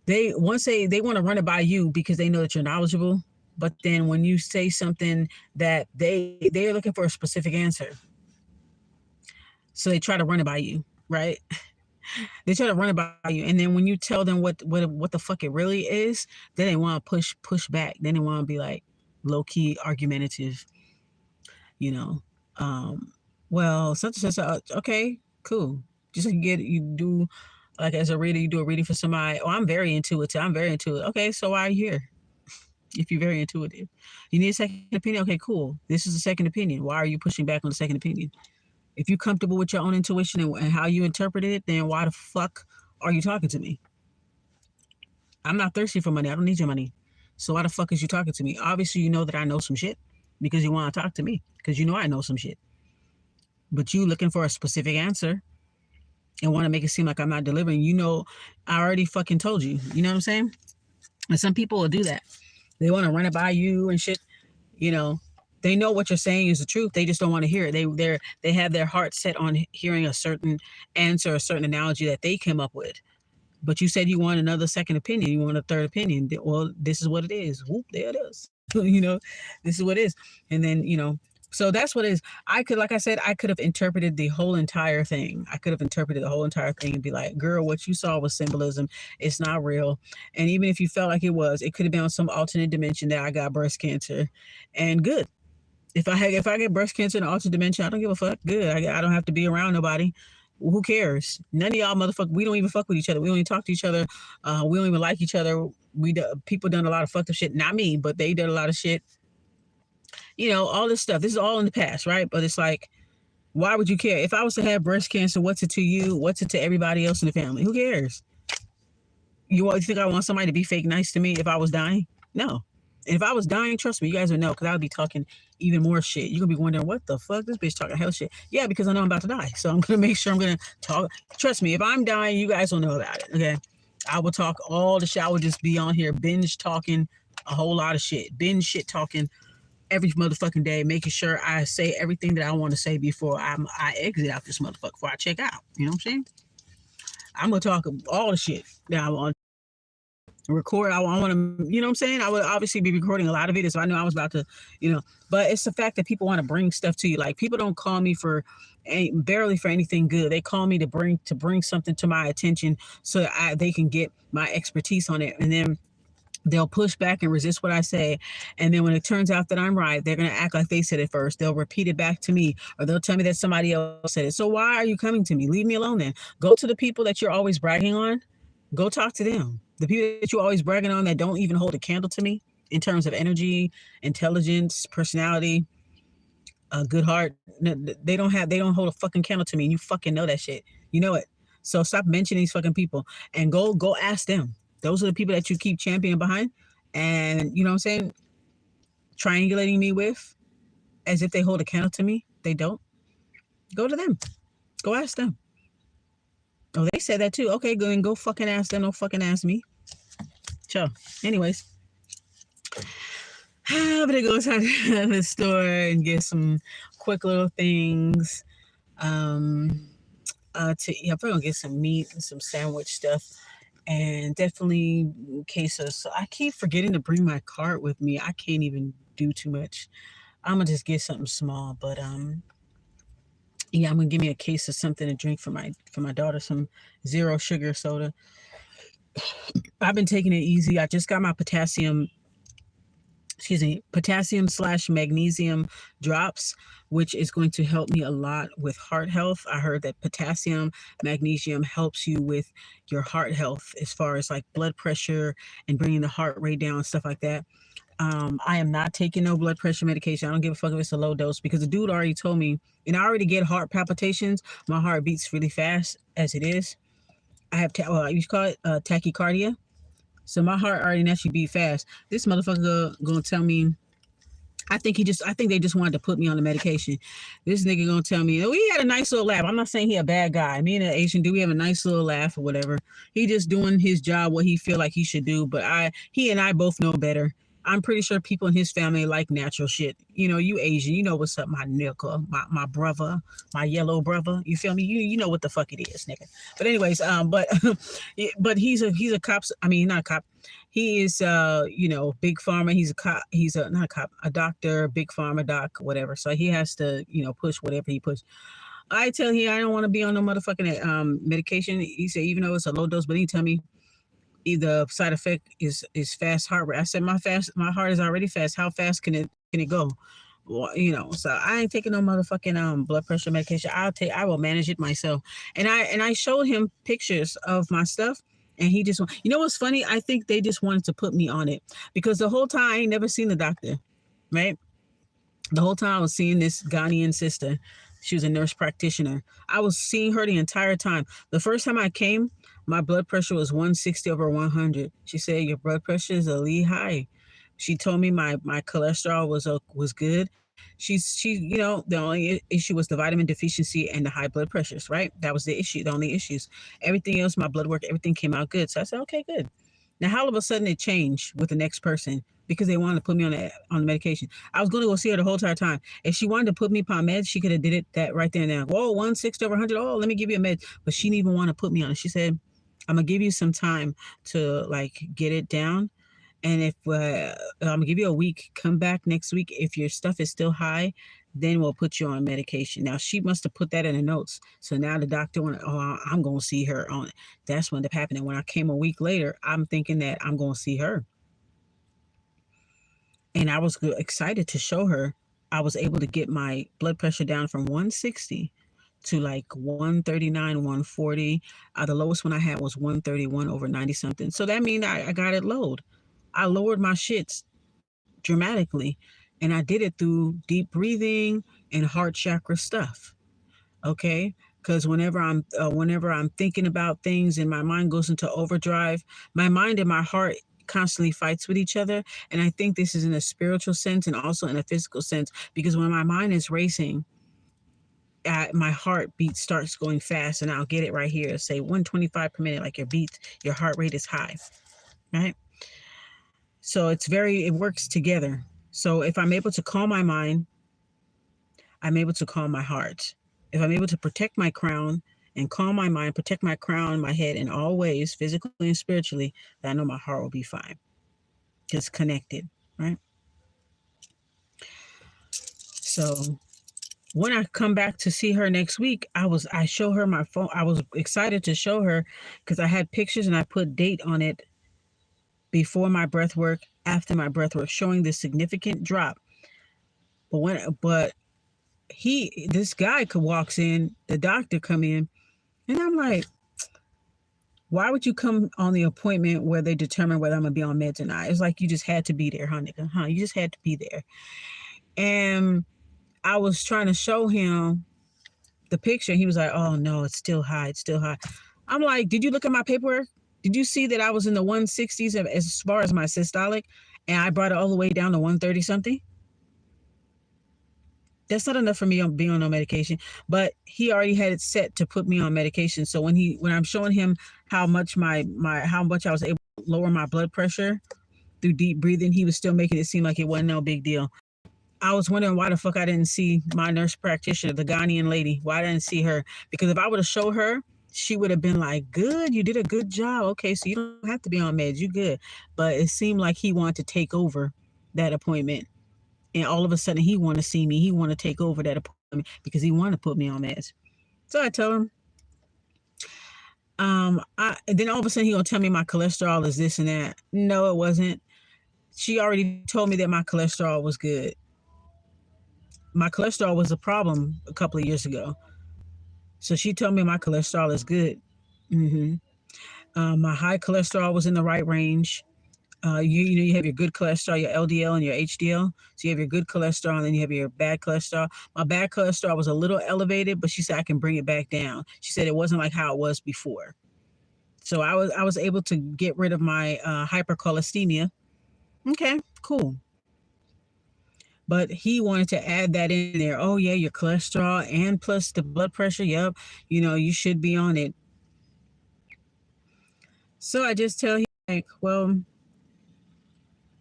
once they want to run it by you because they know that you're knowledgeable. But then when you say something that they're looking for a specific answer, so they try to run it by you, right? They try to run it by you, and then when you tell them what the fuck it really is, then they want to push back. Then they want to be like low key argumentative, you know. Well, such and such. Okay, cool. Just like you do, like as a reader, you do a reading for somebody. Oh, I'm very intuitive. I'm very intuitive. Okay, so why are you here? If you're very intuitive, you need a second opinion. Okay, cool. This is a second opinion. Why are you pushing back on the second opinion? If you're comfortable with your own intuition and how you interpret it, then why the fuck are you talking to me? I'm not thirsty for money. I don't need your money. So why the fuck is you talking to me? Obviously, you know that I know some shit because you want to talk to me because you know I know some shit. But you looking for a specific answer and want to make it seem like I'm not delivering. You know, I already fucking told you. You know what I'm saying? And some people will do that. They want to run it by you and shit. You know, they know what you're saying is the truth. They just don't want to hear it. They have their heart set on hearing a certain answer, a certain analogy that they came up with. But you said you want another second opinion. You want a third opinion. Well, this is what it is. Whoop, there it is. You know, this is what it is. And then, you know, so that's what it is. I could, like I said, I could have interpreted the whole entire thing. I could have interpreted the whole entire thing and be like, girl, what you saw was symbolism. It's not real. And even if you felt like it was, it could have been on some alternate dimension that I got breast cancer. And good. If I get breast cancer in an alternate dimension, I don't give a fuck. Good. I don't have to be around nobody. Who cares? None of y'all motherfuckers. We don't even fuck with each other. We don't even talk to each other. We don't even like each other. People done a lot of fucked up shit. Not me, but they did a lot of shit. You know, all this stuff. This is all in the past, right? But it's like, why would you care? If I was to have breast cancer, what's it to you? What's it to everybody else in the family? Who cares? You think I want somebody to be fake nice to me if I was dying? No. And if I was dying, trust me, you guys would know, because I would be talking even more shit. You're going to be wondering, what the fuck? This bitch talking hell shit. Yeah, because I know I'm about to die. So I'm going to make sure I'm going to talk. Trust me, if I'm dying, you guys will know about it, okay? I will talk all the shit. I will just be on here binge talking a whole lot of shit. Binge shit talking every motherfucking day, making sure I say everything that I want to say before I exit out this motherfucker, before I check out. You know what I'm saying? I'm going to talk all the shit that I want record. I want to, you know what I'm saying? I would obviously be recording a lot of it, so I know I was about to, you know, but it's the fact that people want to bring stuff to you. Like, people don't call me for barely for anything good. They call me to bring something to my attention so that they can get my expertise on it. And then they'll push back and resist what I say. And then when it turns out that I'm right, they're going to act like they said it first. They'll repeat it back to me, or they'll tell me that somebody else said it. So why are you coming to me? Leave me alone then. Go to the people that you're always bragging on. Go talk to them. The people that you're always bragging on that don't even hold a candle to me in terms of energy, intelligence, personality, good heart. They don't hold a fucking candle to me. And you fucking know that shit. You know it. So stop mentioning these fucking people and go ask them. Those are the people that you keep championing behind, and you know what I'm saying, triangulating me with as if they hold a candle to me. They don't. Go to them. Go ask them. Oh, they said that too. Okay, go and go fucking ask them. Don't fucking ask me. Sure. Anyways, I'm gonna go inside the store and get some quick little things. I'm probably gonna get some meat and some sandwich stuff, and definitely quesos. So I keep forgetting to bring my cart with me. I can't even do too much. I'm gonna just get something small, but yeah, I'm gonna give me a case of something to drink for my daughter, some 0 sugar soda. I've been taking it easy. I just got my potassium / magnesium drops, which is going to help me a lot with heart health. I heard that potassium, magnesium helps you with your heart health as far as like blood pressure and bringing the heart rate down, stuff like that. I am not taking no blood pressure medication. I don't give a fuck if it's a low dose, because the dude already told me, and I already get heart palpitations. My heart beats really fast as it is. I have you call it tachycardia. So my heart already naturally beat fast. This motherfucker gonna tell me. I think they just wanted to put me on the medication. This nigga gonna tell me, oh, we had a nice little laugh. I'm not saying he a bad guy. Me and the Asian dude, we have a nice little laugh or whatever. He just doing his job, what he feel like he should do. But he and I both know better. I'm pretty sure people in his family like natural shit. You know, you Asian, you know what's up, my nigga, my brother, my yellow brother. You feel me? You know what the fuck it is, nigga. But anyways, but he's a cop. I mean, not a cop. He is big pharma. He's a cop. He's a not a cop, a doctor, big pharma doc, whatever. So he has to push whatever he push. I tell him I don't want to be on no motherfucking medication. He said even though it's a low dose, but he tell me the side effect is fast heart rate. I said my heart is already fast. How fast can it go? Well, so I ain't taking no motherfucking blood pressure medication. I will manage it myself. And I showed him pictures of my stuff, and he just, what's funny? I think they just wanted to put me on it because the whole time I ain't never seen the doctor, right? The whole time I was seeing this Ghanaian sister. She was a nurse practitioner. I was seeing her the entire time. The first time I came, my blood pressure was 160 over 100. She said, your blood pressure is a little high. She told me my cholesterol was good. The only issue was the vitamin deficiency and the high blood pressures, right? That was the issue, the only issues. Everything else, my blood work, everything came out good. So I said, okay, good. Now, how all of a sudden it changed with the next person because they wanted to put me on the medication. I was going to go see her the whole entire time. If she wanted to put me on meds, she could have did it that right there and now. Whoa, 160 over 100. Oh, let me give you a med. But she didn't even want to put me on it. She said, I'm going to give you some time to get it down. And if I'm going to give you a week, come back next week. If your stuff is still high, then we'll put you on medication. Now, she must have put that in the notes. So now the doctor I'm going to see her on it. That's what ended up happening. When I came a week later, I'm thinking that I'm going to see her. And I was excited to show her. I was able to get my blood pressure down from 160 to 139, 140. The lowest one I had was 131 over 90 something. So that means I got it low. I lowered my shits dramatically, and I did it through deep breathing and heart chakra stuff. Okay, because whenever I'm thinking about things and my mind goes into overdrive, my mind and my heart constantly fights with each other. And I think this is in a spiritual sense and also in a physical sense, because when my mind is racing, my heartbeat starts going fast, and I'll get it right here. Say 125 per minute, like your heart rate is high, right? So it works together. So if I'm able to calm my mind, I'm able to calm my heart. If I'm able to protect my crown and calm my mind, protect my crown, my head in all ways, physically and spiritually, then I know my heart will be fine. It's connected, right? So when I come back to see her next week, I show her my phone. I was excited to show her because I had pictures and I put date on it before my breath work, after my breath work, showing the significant drop. But this guy walks in, the doctor come in, and I'm like, why would you come on the appointment where they determine whether I'm gonna be on meds or not? It's like you just had to be there, huh, nigga? Huh? You just had to be there. And I was trying to show him the picture. He was like, oh no, it's still high. It's still high. I'm like, did you look at my paperwork? Did you see that I was in the 160s as far as my systolic, and I brought it all the way down to 130 something? That's not enough for me being on no medication, but he already had it set to put me on medication. So when I'm showing him how much how much I was able to lower my blood pressure through deep breathing, he was still making it seem like it wasn't no big deal. I was wondering why the fuck I didn't see my nurse practitioner, the Ghanaian lady. Why I didn't see her? Because if I would have showed her, she would have been like, good, you did a good job. Okay, so you don't have to be on meds. You good. But it seemed like he wanted to take over that appointment. And all of a sudden, he want to see me. He want to take over that appointment because he want to put me on meds. So I tell him. And then all of a sudden, he gonna tell me my cholesterol is this and that. No, it wasn't. She already told me that my cholesterol was good. My cholesterol was a problem a couple of years ago. So she told me my cholesterol is good. My high cholesterol was in the right range. You have your good cholesterol, your LDL and your HDL. So you have your good cholesterol, and then you have your bad cholesterol. My bad cholesterol was a little elevated, but she said I can bring it back down. She said it wasn't like how it was before. So I was able to get rid of my hypercholesteremia. Okay, cool. But he wanted to add that in there. Oh yeah, your cholesterol and plus the blood pressure. Yep, you should be on it. So I just tell him like, well,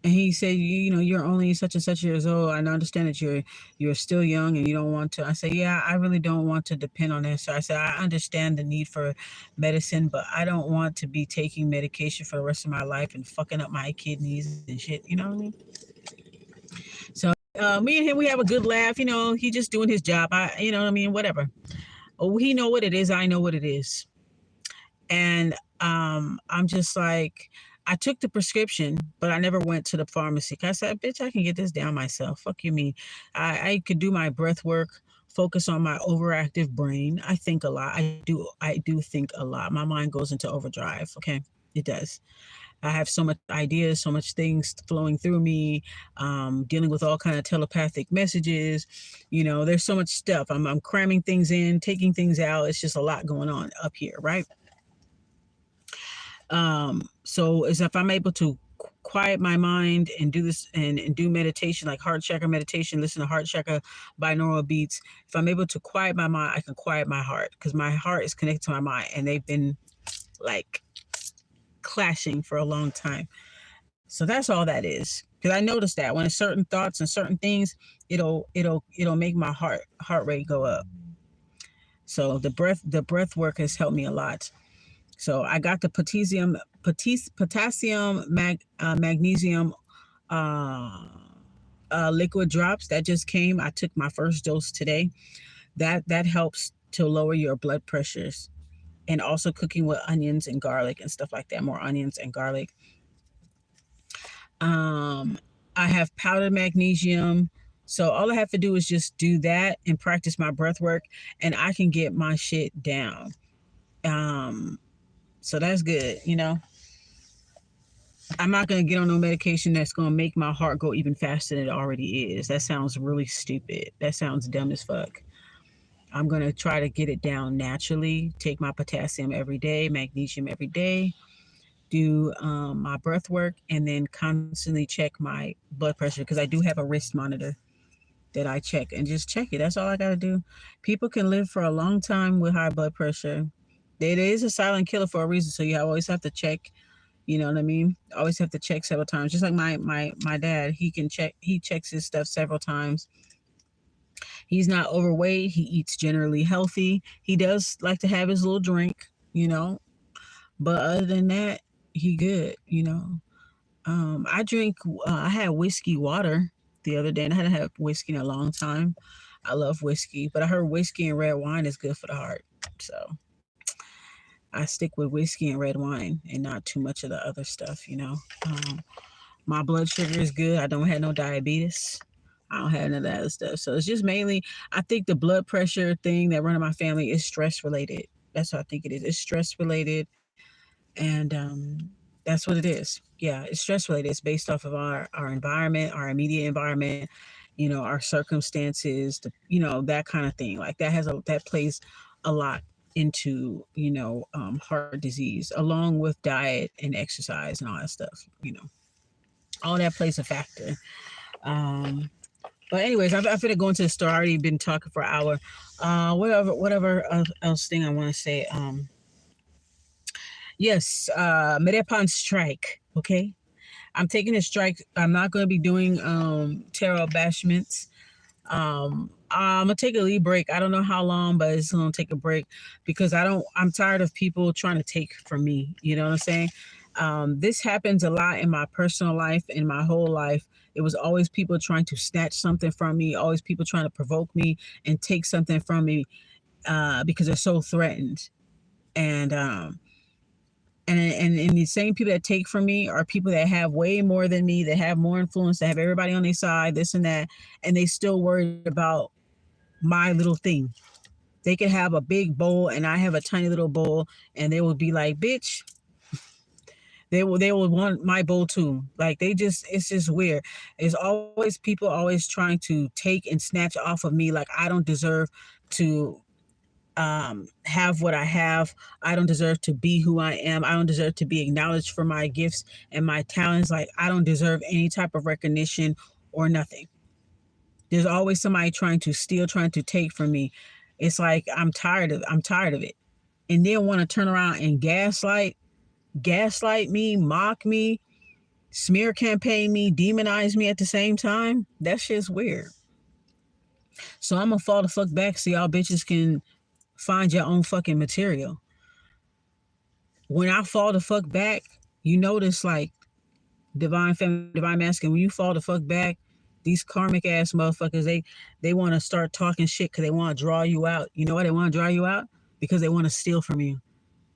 and he said, you're only such and such years old. I understand that you're still young and you don't want to. I said, yeah, I really don't want to depend on that. So I said, I understand the need for medicine, but I don't want to be taking medication for the rest of my life and fucking up my kidneys and shit. You know what I mean? So me and him, we have a good laugh. He just doing his job. You know what I mean? Whatever. Oh, he know what it is. I know what it is. And I'm just like, I took the prescription, but I never went to the pharmacy. I said, bitch, I can get this down myself. Fuck you, me. I could do my breath work, focus on my overactive brain. I think a lot. I do think a lot. My mind goes into overdrive. Okay, it does. I have so much ideas, so much things flowing through me, dealing with all kind of telepathic messages. There's so much stuff. I'm cramming things in, taking things out. It's just a lot going on up here, right? So as if I'm able to quiet my mind and do this and do meditation, like heart chakra meditation, listen to heart chakra binaural beats. If I'm able to quiet my mind, I can quiet my heart, because my heart is connected to my mind and they've been like clashing for a long time. So that's all that is. Because I noticed that when it's certain thoughts and certain things, it'll make my heart rate go up. So the breath work has helped me a lot. So I got the potassium, magnesium liquid drops that just came. I took my first dose today. That helps to lower your blood pressures, and also cooking with onions and garlic and stuff like that. More onions and garlic. I have powdered magnesium. So all I have to do is just do that and practice my breath work, and I can get my shit down. So that's good, I'm not going to get on no medication that's going to make my heart go even faster than it already is. That sounds really stupid. That sounds dumb as fuck. I'm going to try to get it down naturally, take my potassium every day, magnesium every day, do my breath work, and then constantly check my blood pressure, because I do have a wrist monitor that I check, and just check it. That's all I got to do. People can live for a long time with high blood pressure. It is a silent killer for a reason, so you always have to check. You know what I mean? Always have to check several times. Just like my dad, he checks his stuff several times. He's not overweight. He eats generally healthy. He does like to have his little drink, but other than that, he good, I drink, I had whiskey water the other day, and I hadn't had whiskey in a long time. I love whiskey, but I heard whiskey and red wine is good for the heart. So I stick with whiskey and red wine and not too much of the other stuff, My blood sugar is good. I don't have no diabetes. I don't have none of that other stuff. So it's just mainly, I think the blood pressure thing that run in my family is stress related. That's what I think it is. It's stress related. And that's what it is. Yeah, it's stress related. It's based off of our environment, our immediate environment, our circumstances, that kind of thing. Like that plays a lot into heart disease, along with diet and exercise and all that stuff. All that plays a factor. But anyways, I'm finna go into the store. I already been talking for an hour. Whatever else thing I want to say. Yes, Medepan strike. Okay, I'm taking a strike. I'm not going to be doing tarot bashments. I'm gonna take a leave break. I don't know how long, but it's gonna take a break, because I'm tired of people trying to take from me. You know what I'm saying? This happens a lot in my personal life, in my whole life. It was always people trying to snatch something from me, always people trying to provoke me and take something from me, because they're so threatened. And and the same people that take from me are people that have way more than me, that have more influence, that have everybody on their side, this and that, and they still worried about my little thing. They could have a big bowl and I have a tiny little bowl, and they will be like, bitch, they will want my bowl too. Like it's just weird. There's always people always trying to take and snatch off of me, like I don't deserve to have what I have. I don't deserve to be who I am. I don't deserve to be acknowledged for my gifts and my talents. Like, I don't deserve any type of recognition or nothing. There's always somebody trying to steal, trying to take from me. It's like I'm tired of it. And then want to turn around and gaslight me, mock me, smear campaign me, demonize me at the same time. That shit's weird. So I'm gonna fall the fuck back so y'all bitches can find your own fucking material. When I fall the fuck back, you notice, like, divine feminine, divine masculine, when you fall the fuck back, these karmic ass motherfuckers, they want to start talking shit because they want to draw you out. You know why they want to draw you out? Because they want to steal from you.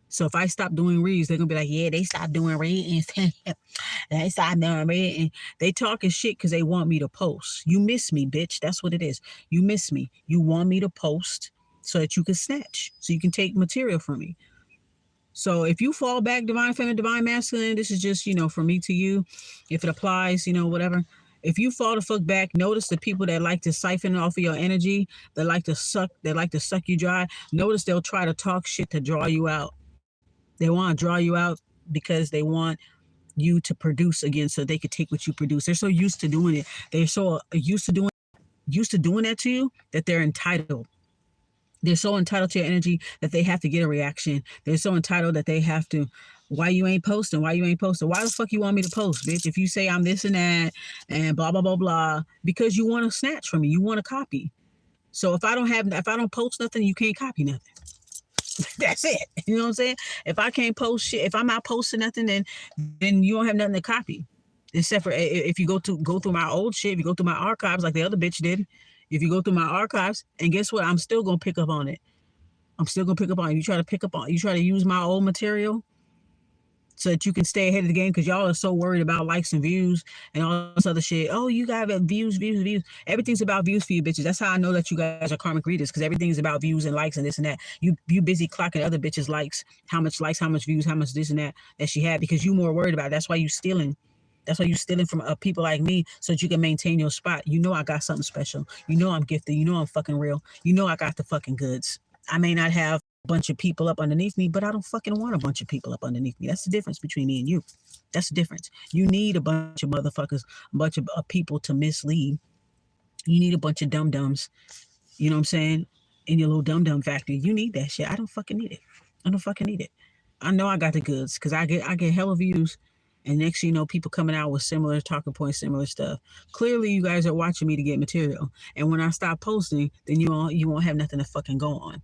So if I stop doing reads, they're gonna be like, yeah, they stopped doing readings. They stopped doing readings. They talking shit because they want me to post. You miss me, bitch. That's what it is. You miss me. You want me to post so that you can snatch, so you can take material from me. So if you fall back, divine feminine, divine masculine, this is just, from me to you. If it applies, whatever. If you fall the fuck back, notice the people that like to siphon off of your energy, that like to suck you dry. Notice they'll try to talk shit to draw you out. They want to draw you out because they want you to produce again so they could take what you produce. They're so used to doing it. They're so used to doing that to you that they're entitled. They're so entitled to your energy that they have to get a reaction. They're so entitled that they have to, why you ain't posting? Why the fuck you want me to post, bitch? If you say I'm this and that and blah, blah, blah, blah, because you want to snatch from me. You want to copy. So if I don't post nothing, you can't copy nothing. That's it. You know what I'm saying? If I can't post shit, if I'm not posting nothing, then you don't have nothing to copy. Except for if you go through my old shit, if you go through my archives like the other bitch did. If you go through my archives, and guess what? I'm still gonna pick up on it. You try to use my old material so that you can stay ahead of the game, because y'all are so worried about likes and views and all this other shit. Oh, you got views. Everything's about views for you bitches. That's how I know that you guys are karmic readers, because everything's about views and likes and this and that. You busy clocking other bitches' likes, how much views, how much this and that she had, because you more worried about it. That's why you stealing. That's why you're stealing from people like me so that you can maintain your spot. You know I got something special. You know I'm gifted. You know I'm fucking real. You know I got the fucking goods. I may not have a bunch of people up underneath me, but I don't fucking want a bunch of people up underneath me. That's the difference between me and you. That's the difference. You need a bunch of motherfuckers, a bunch of people to mislead. You need a bunch of dum-dums, you know what I'm saying, in your little dum-dum factory. You need that shit. I don't fucking need it. I know I got the goods because I get hella views. And next you know, people coming out with similar talking points, similar stuff. Clearly, you guys are watching me to get material. And when I stop posting, then you won't have nothing to fucking go on.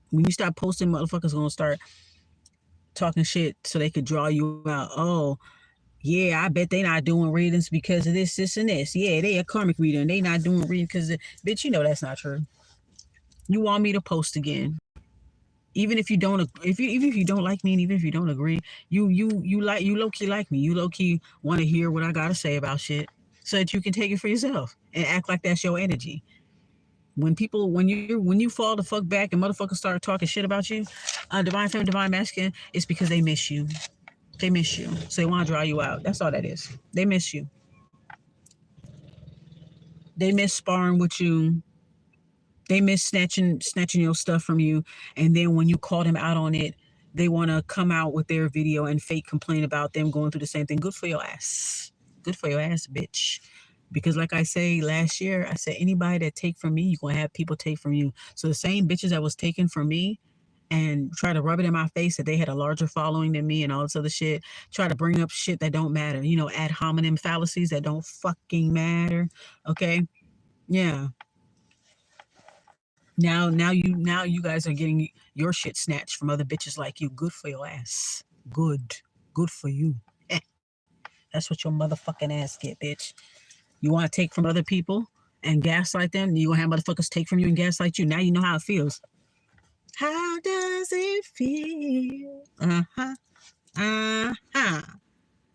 When you stop posting, motherfuckers gonna start talking shit so they could draw you out. Oh, yeah, I bet they not doing readings because of this, and this. Yeah, they a karmic reader and they not doing readings because bitch, you know that's not true. You want me to post again. Even if you don't, even if you don't like me, and even if you don't agree, you low key like me. You low key want to hear what I gotta say about shit, so that you can take it for yourself and act like that's your energy. When you fall the fuck back and motherfuckers start talking shit about you, divine feminine, divine masculine, it's because they miss you. They miss you, so they want to draw you out. That's all that is. They miss you. They miss sparring with you. They miss snatching your stuff from you, and then when you call them out on it, they want to come out with their video and fake complain about them going through the same thing. Good for your ass. Good for your ass, bitch. Because like I say, last year, I said, anybody that take from me, you're going to have people take from you. So the same bitches that was taken from me and try to rub it in my face that they had a larger following than me and all this other shit, try to bring up shit that don't matter. Ad hominem fallacies that don't fucking matter. Okay? Yeah. Now you guys are getting your shit snatched from other bitches like you. Good for your ass. Good for you. That's what your motherfucking ass get, bitch. You want to take from other people and gaslight them? You gonna have motherfuckers take from you and gaslight you? Now you know how it feels. How does it feel? Uh-huh. Uh-huh.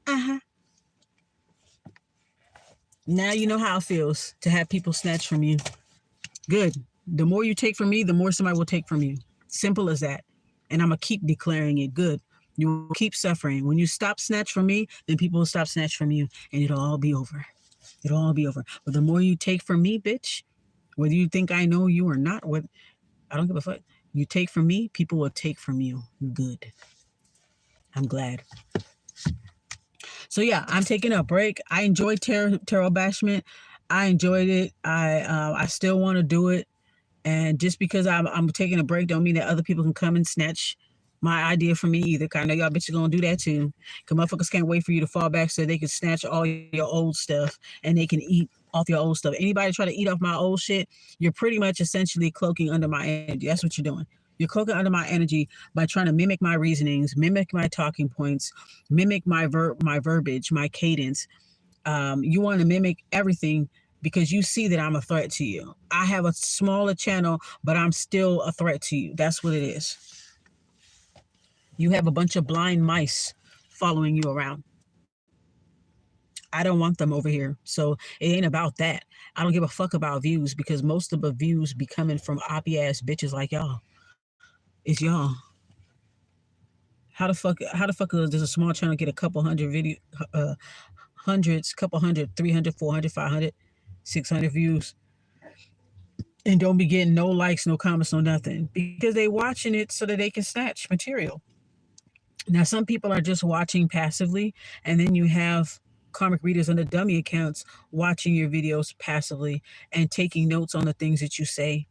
Uh-huh. Now you know how it feels to have people snatch from you. Good. The more you take from me, the more somebody will take from you. Simple as that. And I'm going to keep declaring it. Good. You will keep suffering. When you stop snatch from me, then people will stop snatch from you. And it'll all be over. It'll all be over. But the more you take from me, bitch, whether you think I know you or not, I don't give a fuck. You take from me, people will take from you. Good. I'm glad. So yeah, I'm taking a break. I enjoyed tarot bashment. I enjoyed it. I still want to do it. And just because I'm taking a break don't mean that other people can come and snatch my idea from me either. 'Cause I know y'all bitches gonna do that too. Cause motherfuckers can't wait for you to fall back so they can snatch all your old stuff and they can eat off your old stuff. Anybody try to eat off my old shit, you're pretty much essentially cloaking under my energy. That's what you're doing. You're cloaking under my energy by trying to mimic my reasonings, mimic my talking points, mimic my verbiage, my cadence. You want to mimic everything because you see that I'm a threat to you. I have a smaller channel, but I'm still a threat to you. That's what it is. You have a bunch of blind mice following you around. I don't want them over here. So it ain't about that. I don't give a fuck about views because most of the views be coming from oppy ass bitches like y'all. It's y'all. How the fuck does a small channel get a couple hundred uh hundreds, couple hundred, 300, 400, 500, 600 views and don't be getting no likes, no comments, no nothing because they watching it so that they can snatch material. Now, some people are just watching passively, and then you have comic readers on the dummy accounts watching your videos passively and taking notes on the things that you say.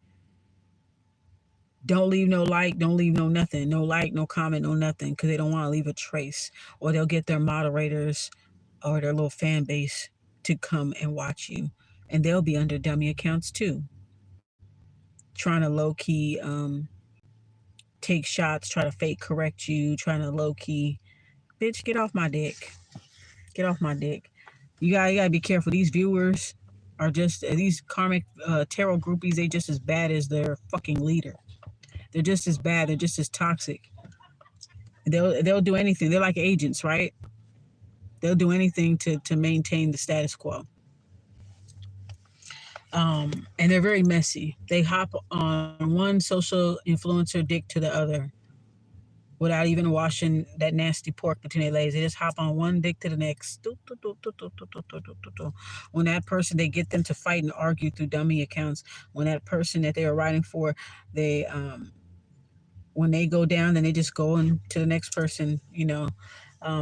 Don't leave no like, don't leave no nothing, no like, no comment, no nothing, because they don't want to leave a trace, or they'll get their moderators or their little fan base to come and watch you, and they'll be under dummy accounts too, trying to low key take shots, try to fake correct you, trying to low key, bitch, get off my dick. Get off my dick. You gotta be careful. These viewers are just these karmic tarot groupies. They just as bad as their fucking leader. They're just as bad. They're just as toxic. They'll do anything. They're like agents, right? They'll do anything to maintain the status quo. And they're very messy. They hop on one social influencer dick to the other without even washing that nasty pork between their legs. They just hop on one dick to the next. When that person, they get them to fight and argue through dummy accounts. When that person that they are writing for, they when they go down, then they just go on to the next person.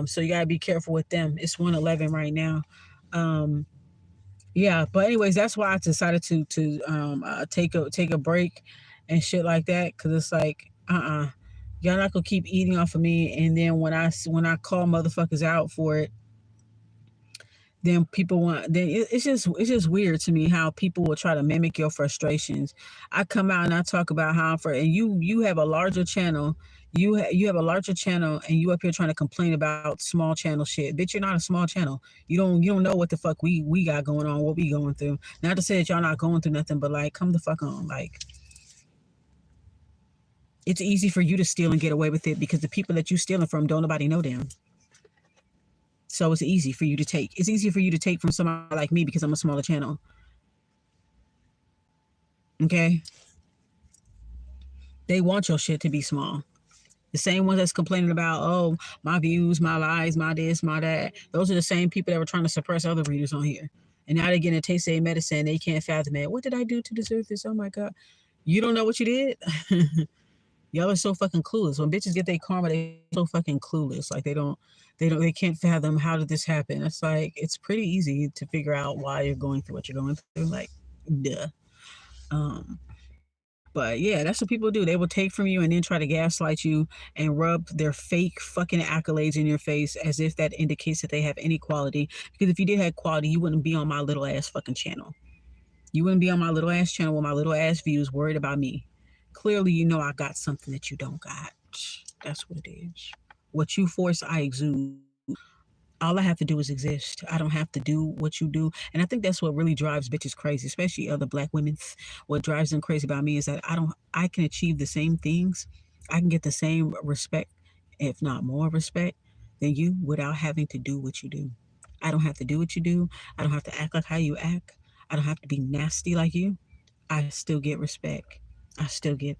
So you gotta be careful with them. It's 111 right now. Um, yeah, but anyways, that's why I decided to take a break and shit like that because it's like y'all not gonna keep eating off of me, and then when I call motherfuckers out for it, then people want then it's just weird to me how people will try to mimic your frustrations. I come out and I talk about how and you have a larger channel. You have a larger channel and you up here trying to complain about small channel shit. Bitch, you're not a small channel. You don't know what the fuck we got going on, what we going through. Not to say that y'all not going through nothing, but like come the fuck on. Like it's easy for you to steal and get away with it because the people that you stealing from don't nobody know them. So it's easy for you to take. It's easier for you to take from somebody like me because I'm a smaller channel. Okay? They want your shit to be small. The same ones that's complaining about, oh, my views, my lies, my this, my that. Those are the same people that were trying to suppress other readers on here. And now they're getting a taste of their medicine. They can't fathom it. What did I do to deserve this? Oh my God. You don't know what you did? Y'all are so fucking clueless. When bitches get their karma, they so fucking clueless. Like they can't fathom how did this happen. It's like it's pretty easy to figure out why you're going through what you're going through. Like, duh. But yeah, that's what people do. They will take from you and then try to gaslight you and rub their fake fucking accolades in your face as if that indicates that they have any quality. Because if you did have quality, you wouldn't be on my little ass fucking channel. You wouldn't be on my little ass channel with my little ass views worried about me. Clearly, you know I got something that you don't got. That's what it is. What you force, I exude. All I have to do is exist. I don't have to do what you do. And I think that's what really drives bitches crazy, especially other black women. What drives them crazy about me is that I can achieve the same things. I can get the same respect, if not more respect, than you without having to do what you do. I don't have to do what you do. I don't have to act like how you act. I don't have to be nasty like you. I still get respect. I still get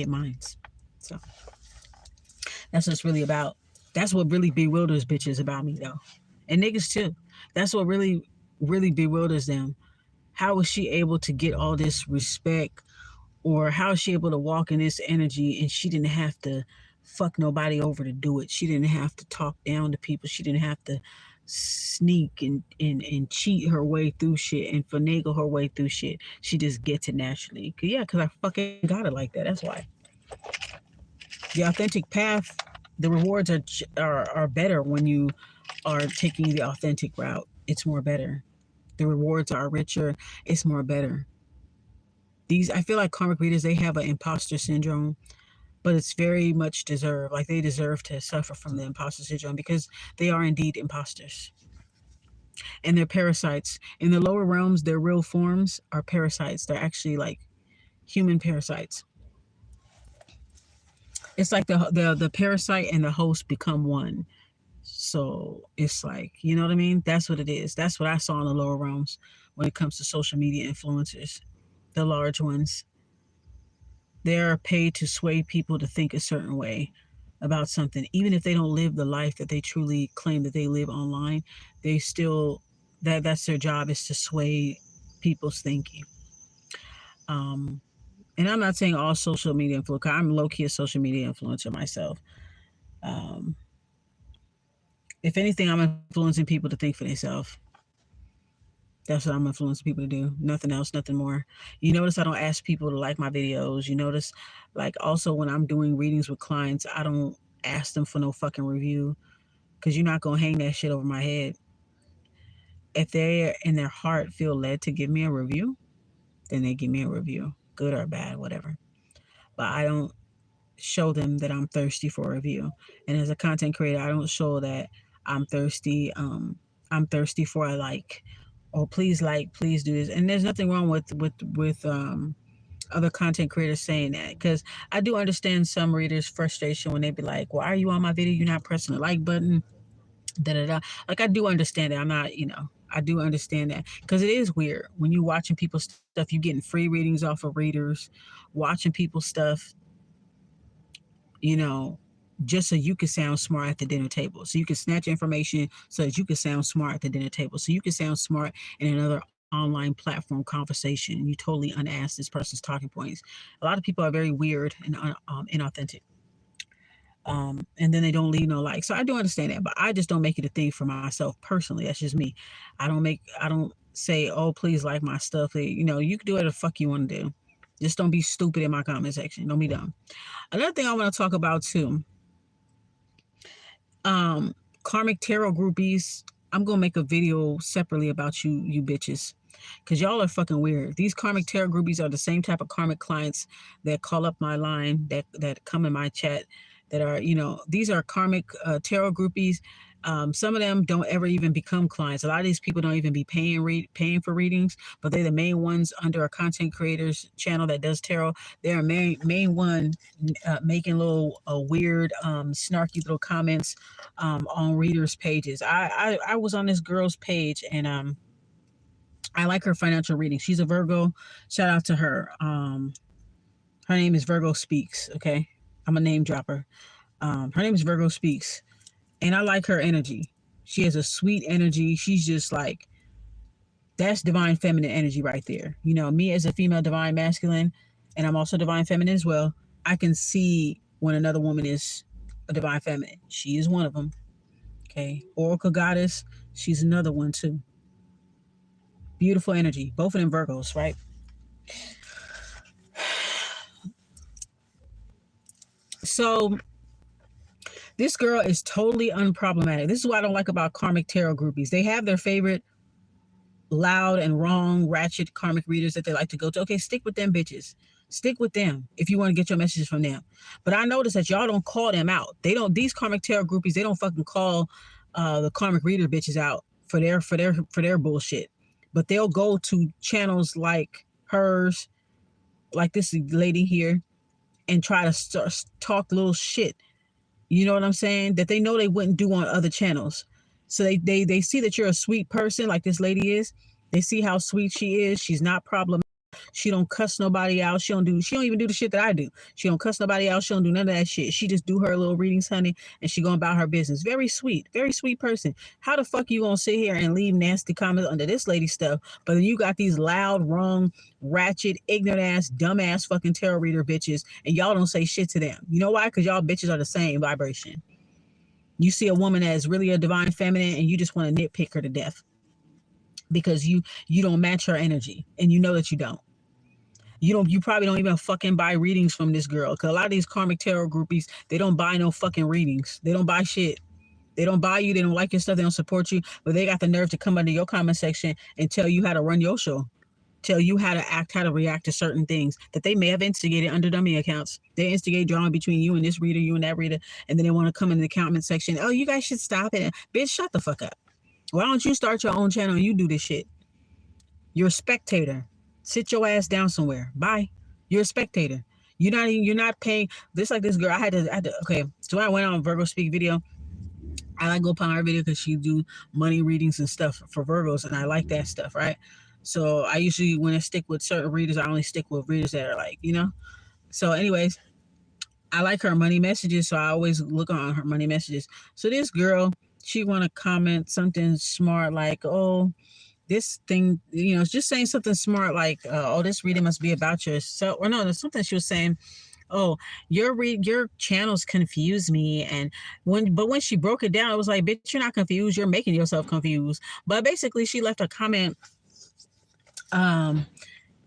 mines. So that's what it's really about. That's what really bewilders bitches about me though. And niggas too. That's what really bewilders them. How was she able to get all this respect Or how is she able to walk in this energy and she didn't have to fuck nobody over to do it? She didn't have to talk down to people. She didn't have to sneak and cheat her way through shit and finagle her way through shit. She just gets it naturally. Yeah, because I fucking got it like that. That's why. The authentic path, the rewards are better when you are taking the authentic route. It's more better. The rewards are richer. It's more better. I feel like karmic readers, they have an imposter syndrome, but it's very much deserved. Like they deserve to suffer from the imposter syndrome because they are indeed imposters. And they're parasites. In the lower realms, their real forms are parasites. They're actually like human parasites. It's like the parasite and the host become one. So it's like, you know what I mean? That's what it is. That's what I saw in the lower realms when it comes to social media influencers, the large ones. They're paid to sway people to think a certain way about something. Even if they don't live the life that they truly claim that they live online, they still, that's their job, is to sway people's thinking. And I'm not saying all social media influencers. I'm low-key a social media influencer myself. Um, if anything, I'm influencing people to think for themselves. That's what I'm influencing people to do. Nothing else, nothing more. You notice I don't ask people to like my videos. You notice, like, also when I'm doing readings with clients, I don't ask them for no fucking review, because you're not going to hang that shit over my head. If they in their heart feel led to give me a review, then they give me a review, good or bad, whatever. But I don't show them that I'm thirsty for a review. And as a content creator, I don't show that I'm thirsty. I'm thirsty for a like, or please like, please do this. And there's nothing wrong with other content creators saying that, because I do understand some readers' frustration when they be like, "Why are you on my video? You're not pressing the like button." Da da da. Like I do understand that. I'm not, I do understand that, because it is weird when you watching people's stuff. You getting free readings off of readers, watching people's stuff, you know, just so you can sound smart at the dinner table. So you can snatch information so that you can sound smart at the dinner table. So you can sound smart in another online platform conversation. You totally unask this person's talking points. A lot of people are very weird and inauthentic. And then they don't leave no like. So I do understand that, but I just don't make it a thing for myself personally. That's just me. I don't say, oh, please like my stuff. You can do whatever the fuck you want to do. Just don't be stupid in my comment section. Don't be dumb. Another thing I want to talk about too, karmic tarot groupies. I'm gonna make a video separately about you bitches, because y'all are fucking weird. These karmic tarot groupies are the same type of karmic clients that call up my line, that come in my chat, that are, these are karmic tarot groupies. Some of them don't ever even become clients. A lot of these people don't even be paying for readings, but they're the main ones under a content creator's channel that does tarot. They're a main one making little weird, snarky little comments on readers' pages. I was on this girl's page, and I like her financial reading. She's a Virgo. Shout out to her. Her name is Virgo Speaks. Okay, I'm a name dropper. Her name is Virgo Speaks, and I like her energy. She has a sweet energy. She's just like, that's divine feminine energy right there. Me as a female divine masculine, and I'm also divine feminine as well, I can see when another woman is a divine feminine. She is one of them. Okay. Oracle goddess, she's another one too. Beautiful energy. Both of them Virgos, right? So this girl is totally unproblematic. This is what I don't like about karmic tarot groupies. They have their favorite loud and wrong, ratchet karmic readers that they like to go to. Okay, stick with them bitches. Stick with them if you want to get your messages from them. But I notice that y'all don't call them out. They don't. These karmic tarot groupies, they don't fucking call the karmic reader bitches out for their bullshit. But they'll go to channels like hers, like this lady here, and try to talk little shit. You know what I'm saying? That they know they wouldn't do on other channels. So they see that you're a sweet person, like this lady is. They see how sweet she is. She's not problematic. She don't cuss nobody out. She don't even do the shit that I do. She don't cuss nobody out. She don't do none of that shit. She just do her little readings, honey, and she going about her business. Very sweet person. How the fuck you gonna sit here and leave nasty comments under this lady stuff, but then you got these loud, wrong, ratchet, ignorant ass, dumb ass fucking tarot reader bitches, and y'all don't say shit to them. You know why? Because y'all bitches are the same vibration. You see a woman that is really a divine feminine and you just want to nitpick her to death because you don't match her energy, and you know that you don't. You probably don't even fucking buy readings from this girl, because a lot of these karmic tarot groupies, they don't buy no fucking readings. They don't buy shit. They don't buy you. They don't like your stuff. They don't support you, but they got the nerve to come under your comment section and tell you how to run your show. Tell you how to act, how to react to certain things that they may have instigated under dummy accounts. They instigate drama between you and this reader, you and that reader, and then they want to come in the comment section. Oh, you guys should stop it. Bitch, shut the fuck up. Why don't you start your own channel and you do this shit? You're a spectator. Sit your ass down somewhere. Bye. You're a spectator. You're not paying. This like this girl. I had to. Okay, so I went on Virgo Speak video. I like go upon her video because she do money readings and stuff for Virgos, and I like that stuff, right? So I usually, when I stick with certain readers, I only stick with readers that are like, So anyways, I like her money messages, so I always look on her money messages. So this girl, she want to comment something smart like, oh, this thing, just saying something smart like, oh, this reading must be about yourself. Or no, there's something she was saying, oh, your channels confuse me. And when she broke it down, it was like, bitch, you're not confused. You're making yourself confused. But basically, she left a comment. And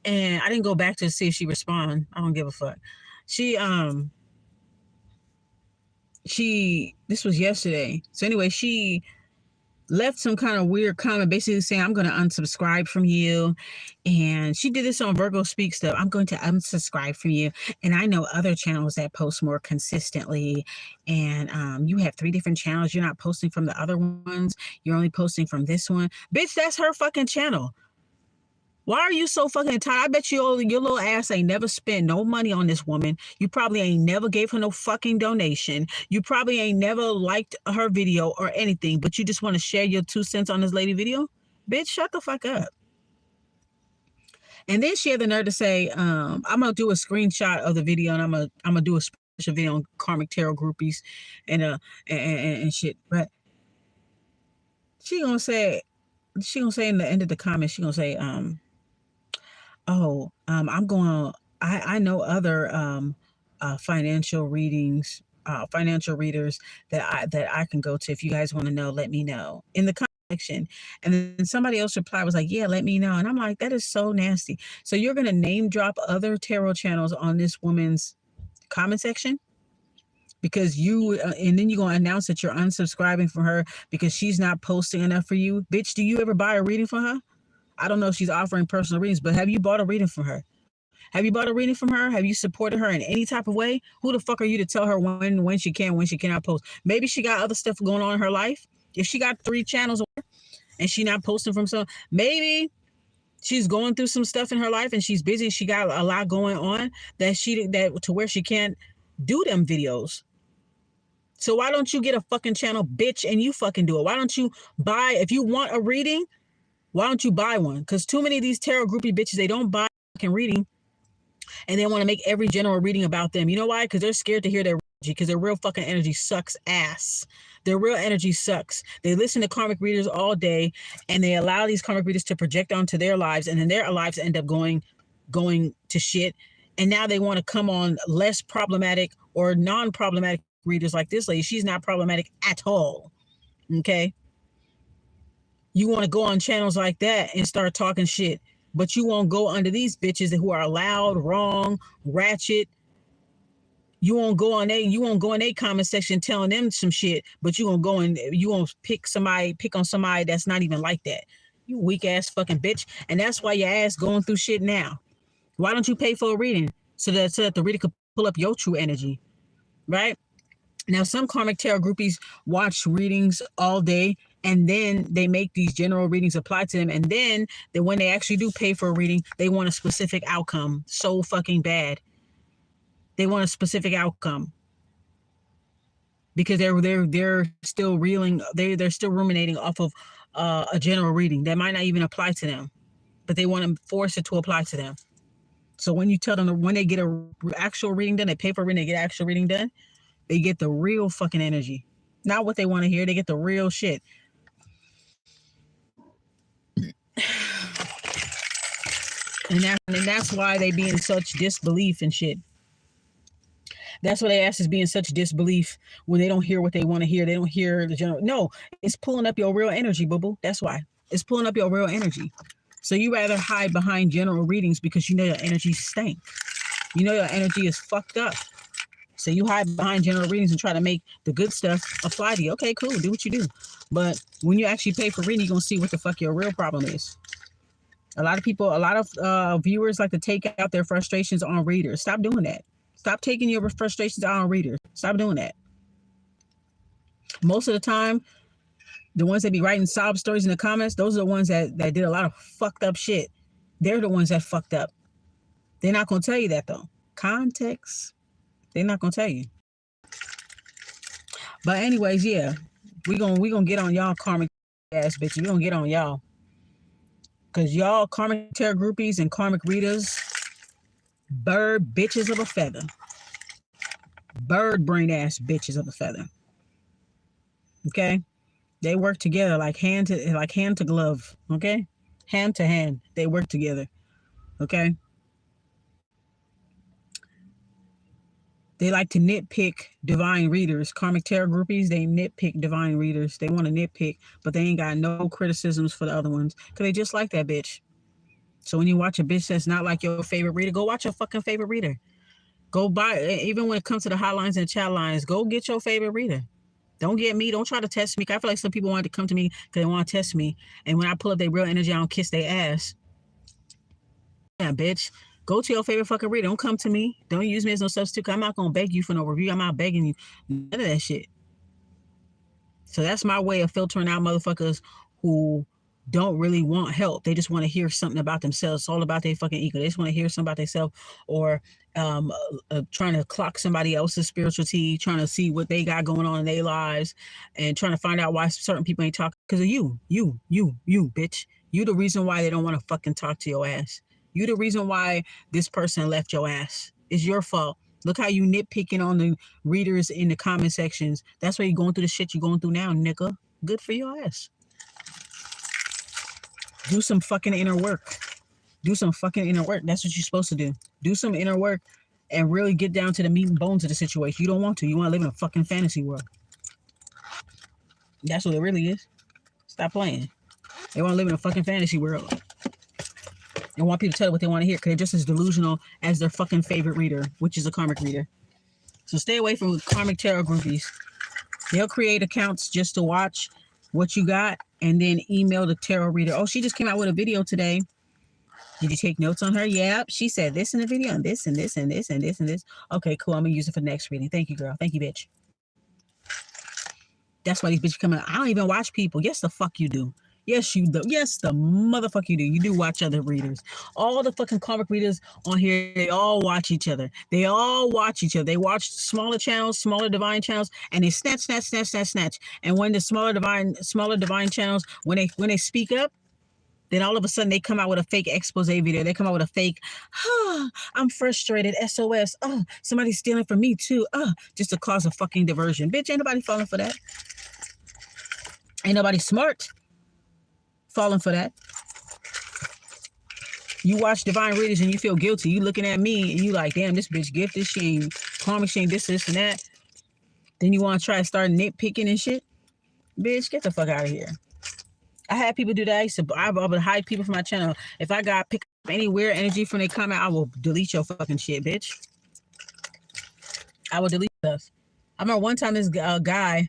I didn't go back to see if she responded. I don't give a fuck. This was yesterday. So anyway, she left some kind of weird comment basically saying, I'm going to unsubscribe from you. And she did this on Virgo Speak stuff. I'm going to unsubscribe from you. And I know other channels that post more consistently. And you have 3 different channels. You're not posting from the other ones. You're only posting from this one. Bitch, that's her fucking channel. Why are you so fucking tired? I bet your little ass ain't never spent no money on this woman. You probably ain't never gave her no fucking donation. You probably ain't never liked her video or anything, but you just want to share your 2 cents on this lady video? Bitch, shut the fuck up. And then she had the nerve to say, I'm going to do a screenshot of the video, and I'm gonna do a special video on karmic tarot groupies and shit. But she gonna say in the end of the comment, she gonna say, I know other financial readings, financial readers that I can go to. If you guys want to know, let me know in the comment section. And then somebody else replied, was like, yeah, let me know. And I'm like, that is so nasty. So you're going to name drop other tarot channels on this woman's comment section? Because and then you're going to announce that you're unsubscribing from her because she's not posting enough for you. Bitch, do you ever buy a reading from her? I don't know if she's offering personal readings, but have you bought a reading from her? Have you bought a reading from her? Have you supported her in any type of way? Who the fuck are you to tell her when she can, when she cannot post? Maybe she got other stuff going on in her life. If she got 3 channels and she not posting from some, maybe she's going through some stuff in her life and she's busy. She got a lot going on that to where she can't do them videos. So why don't you get a fucking channel, bitch, and you fucking do it? Why don't you buy, if you want a reading, why don't you buy one? Because too many of these tarot groupie bitches, they don't buy a fucking reading and they want to make every general reading about them. You know why? Because they're scared to hear their energy, because their real fucking energy sucks ass. Their real energy sucks. They listen to karmic readers all day and they allow these karmic readers to project onto their lives, and then their lives end up going to shit. And now they want to come on less problematic or non-problematic readers like this lady. She's not problematic at all. Okay? You want to go on channels like that and start talking shit, but you won't go under these bitches who are loud, wrong, ratchet. You won't go in their comment section telling them some shit, but you won't pick on somebody that's not even like that. You weak ass fucking bitch. And that's why your ass going through shit now. Why don't you pay for a reading so that the reader could pull up your true energy, right? Now, some karmic tarot groupies watch readings all day, and then they make these general readings apply to them. And then when they actually do pay for a reading, they want a specific outcome so fucking bad. They want a specific outcome because they're still they're still ruminating off of a general reading that might not even apply to them, but they want to force it to apply to them. So when you tell them, when they get a actual reading done, they pay for reading, they get actual reading done, they get the real fucking energy. Not what they want to hear, they get the real shit. And that's why they be in such disbelief and shit. That's why they ask us be in such disbelief when they don't hear what they want to hear. They don't hear the general. No, it's pulling up your real energy, boo-boo. That's why. It's pulling up your real energy. So you rather hide behind general readings because you know your energy stank. You know your energy is fucked up. So you hide behind general readings and try to make the good stuff apply to you. Okay, cool. Do what you do. But when you actually pay for reading, you're going to see what the fuck your real problem is. A lot of viewers like to take out their frustrations on readers. Stop doing that. Stop taking your frustrations out on readers. Stop doing that. Most of the time, the ones that be writing sob stories in the comments, those are the ones that did a lot of fucked up shit. They're the ones that fucked up. They're not going to tell you that, though. Context. They're not going to tell you. But anyways, yeah. We gonna get on y'all karmic ass bitches. We gonna get on y'all. Because y'all karmic tarot groupies and karmic readers, bird bitches of a feather. Bird brain ass bitches of a feather. Okay? They work together like hand to glove. Okay? Hand to hand. They work together. Okay? They like to nitpick divine readers. Karmic tarot groupies, they nitpick divine readers. They want to nitpick, but they ain't got no criticisms for the other ones. Because they just like that bitch. So when you watch a bitch that's not like your favorite reader, go watch your fucking favorite reader. Go buy, even when it comes to the hotlines and chat lines, go get your favorite reader. Don't get me. Don't try to test me. I feel like some people want to come to me because they want to test me. And when I pull up their real energy, I don't kiss their ass. Yeah, bitch. Go to your favorite fucking reader. Don't come to me. Don't use me as no substitute. I'm not going to beg you for no review. I'm not begging you. None of that shit. So that's my way of filtering out motherfuckers who don't really want help. They just want to hear something about themselves. It's all about their fucking ego. They just want to hear something about themselves, or trying to clock somebody else's spirituality, trying to see what they got going on in their lives, and trying to find out why certain people ain't talking. Because of you, bitch. You the reason why they don't want to fucking talk to your ass. You the reason why this person left your ass. It's your fault. Look how you nitpicking on the readers in the comment sections. That's why you're going through the shit you're going through now, nigga. Good for your ass. Do some fucking inner work. Do some fucking inner work. That's what you're supposed to do. Do some inner work and really get down to the meat and bones of the situation. You don't want to. You want to live in a fucking fantasy world. That's what it really is. Stop playing. They want to live in a fucking fantasy world. And want people to tell them what they want to hear because they're just as delusional as their fucking favorite reader, which is a karmic reader. So stay away from karmic tarot groupies. They'll create accounts just to watch what you got and then email the tarot reader. Oh, she just came out with a video today. Did you take notes on her? Yep. She said this in the video and this and this and this and this and this. Okay, cool. I'm going to use it for the next reading. Thank you, girl. Thank you, bitch. That's why these bitches come out. I don't even watch people. Yes, the fuck you do. Yes, you do. Yes, the motherfucker you do. You do watch other readers. All the fucking comic readers on here, they all watch each other. They all watch each other. They watch smaller channels, smaller divine channels, and they snatch. And when the smaller divine channels, when they speak up, then all of a sudden they come out with a fake expose video. They come out with a fake, I'm frustrated, SOS. Oh, somebody's stealing from me too. Just to cause a fucking diversion. Bitch, ain't nobody falling for that. Ain't nobody smart falling for that. You watch divine readers and you feel guilty. You looking at me and you like, damn, this bitch gifted. She ain't karmic, she ain't this and that. Then you want to try to start nitpicking and shit. Bitch, get the fuck out of here. I had people do that. I would hide people from my channel. If I got pick up any weird energy from their comment, I will delete your fucking shit, bitch. I will delete stuff. I remember one time this guy,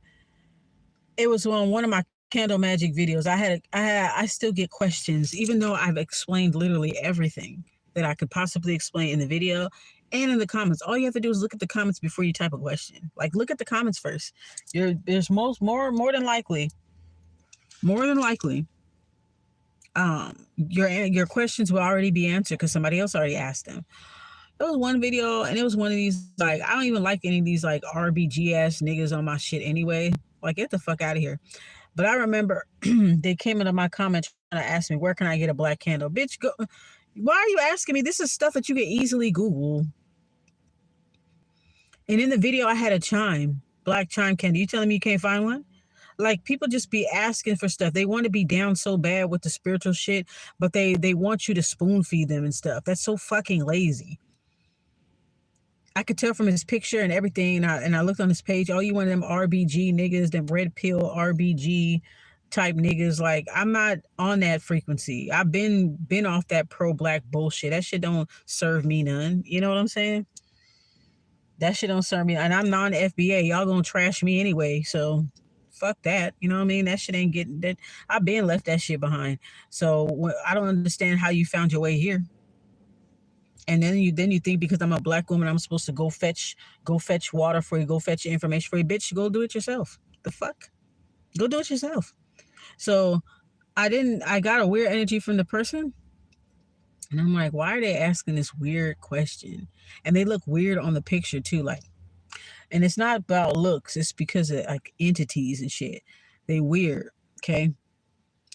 it was on one of my candle magic videos. I still get questions, even though I've explained literally everything that I could possibly explain in the video and in the comments. All you have to do is look at the comments before you type a question. Like, look at the comments first. There's more than likely, your questions will already be answered because somebody else already asked them. There was one video, and it was one of these, like, I don't even like any of these, like, RBG ass niggas on my shit anyway. Like, get the fuck out of here. But I remember they came into my comments trying to ask me, where can I get a black candle? Bitch, go. Why are you asking me? This is stuff that you can easily Google. And in the video, I had a chime, black chime candy. You telling me you can't find one? Like people just be asking for stuff. They want to be down so bad with the spiritual shit, but they want you to spoon feed them and stuff. That's so fucking lazy. I could tell from his picture and everything, and I looked on his page. Oh, you one of them RBG niggas, them red pill RBG type niggas. Like I'm not on that frequency. I've been off that pro black bullshit. That shit don't serve me none. You know what I'm saying? That shit don't serve me. And I'm non FBA. Y'all gonna trash me anyway. So fuck that. You know what I mean? That shit ain't getting that. I've been left that shit behind. So I don't understand how you found your way here. And then you think because I'm a black woman, I'm supposed to go fetch water for you, go fetch information for you, bitch. Go do it yourself. The fuck? Go do it yourself. So I got a weird energy from the person, and I'm like, why are they asking this weird question? And they look weird on the picture too, like, and it's not about looks, it's because of like entities and shit. They weird, okay?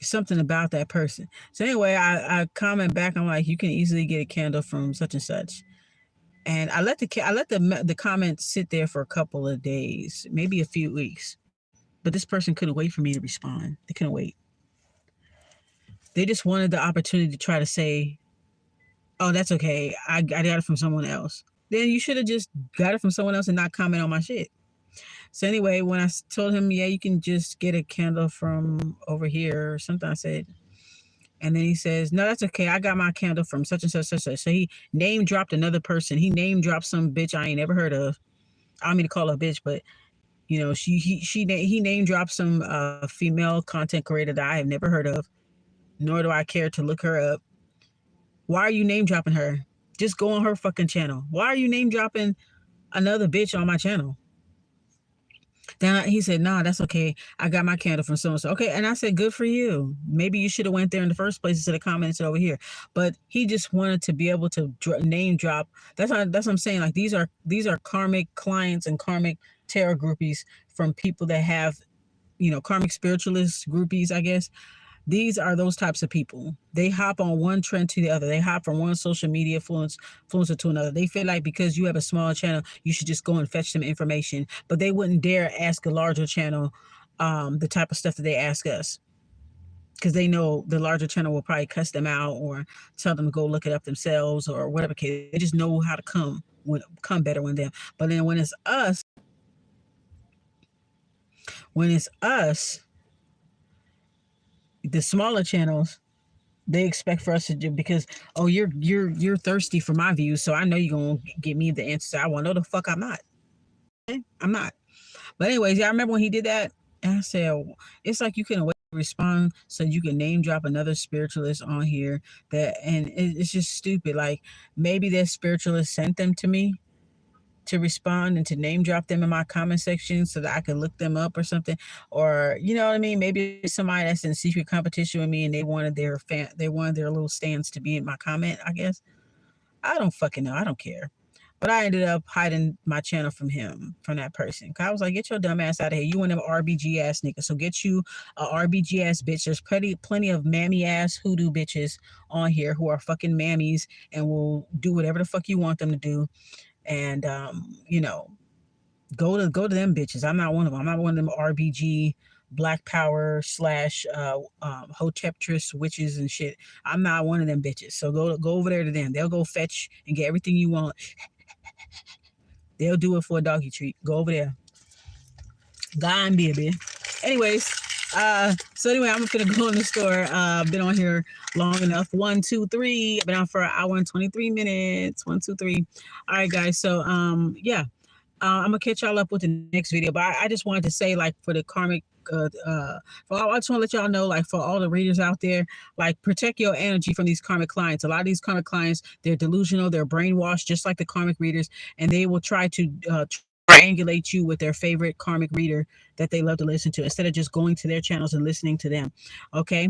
Something about that person. So anyway, I comment back. I'm like, you can easily get a candle from such and such. And I let the comments sit there for a couple of days, maybe a few weeks. But this person couldn't wait for me to respond. They couldn't wait. They just wanted the opportunity to try to say, "Oh, that's okay. I got it from someone else." Then you should have just got it from someone else and not comment on my shit. So anyway, when I told him, "Yeah, you can just get a candle from over here," or something, I said, and then he says, "No, that's okay. I got my candle from such and such, such, such." So he name dropped another person. He name dropped some bitch I ain't never heard of. I don't mean to call her a bitch, but you know, he name dropped some female content creator that I have never heard of, nor do I care to look her up. Why are you name dropping her? Just go on her fucking channel. Why are you name dropping another bitch on my channel? Then he said, "Nah, that's okay. I got my candle from so and so." Okay, and I said, "Good for you. Maybe you should have went there in the first place instead of commenting over here." But he just wanted to be able to name drop. That's what I'm saying. Like these are karmic clients and karmic tarot groupies from people that have, karmic spiritualist groupies, I guess. These are those types of people. They hop on one trend to the other. They hop from one social media influencer to another. They feel like because you have a small channel, you should just go and fetch them information. But they wouldn't dare ask a larger channel the type of stuff that they ask us, because they know the larger channel will probably cuss them out or tell them to go look it up themselves or whatever case. They just know how to come better when them. But then when it's us, the smaller channels, they expect for us to do, because you're thirsty for my views, so I know you're gonna give me the answer I want. No, the fuck I'm not. Okay? I'm not. But anyways, yeah, I remember when he did that, and I said, it's like you can wait to respond so you can name drop another spiritualist on here, and it's just stupid. Like maybe that spiritualist sent them to me to respond and to name drop them in my comment section so that I could look them up or something. Or you know what I mean? Maybe somebody that's in secret competition with me and they wanted their little stands to be in my comment, I guess. I don't fucking know. I don't care. But I ended up hiding my channel from that person. Cause I was like, get your dumb ass out of here. You and them RBG ass niggas. So get you a RBG ass bitch. There's plenty of mammy ass hoodoo bitches on here who are fucking mammies and will do whatever the fuck you want them to do. And go to them bitches. I'm not one of them. I'm not one of them RBG Black Power slash Hoteptress witches and shit. I'm not one of them bitches. So go over there to them. They'll go fetch and get everything you want. They'll do it for a doggy treat. Go over there. Gone, baby. Anyways, so anyway, I'm gonna go in the store. Been on here long enough. 1, 2, 3. I've been on for an hour and 23 minutes. 1, 2, 3. All right, guys. So yeah. I'm gonna catch y'all up with the next video, but I just wanted to say, like, for the karmic, I just want to let y'all know, like, for all the readers out there, like, protect your energy from these karmic clients. A lot of these karmic clients, they're delusional, they're brainwashed, just like the karmic readers, and they will try to triangulate you with their favorite karmic reader that they love to listen to, instead of just going to their channels and listening to them. Okay.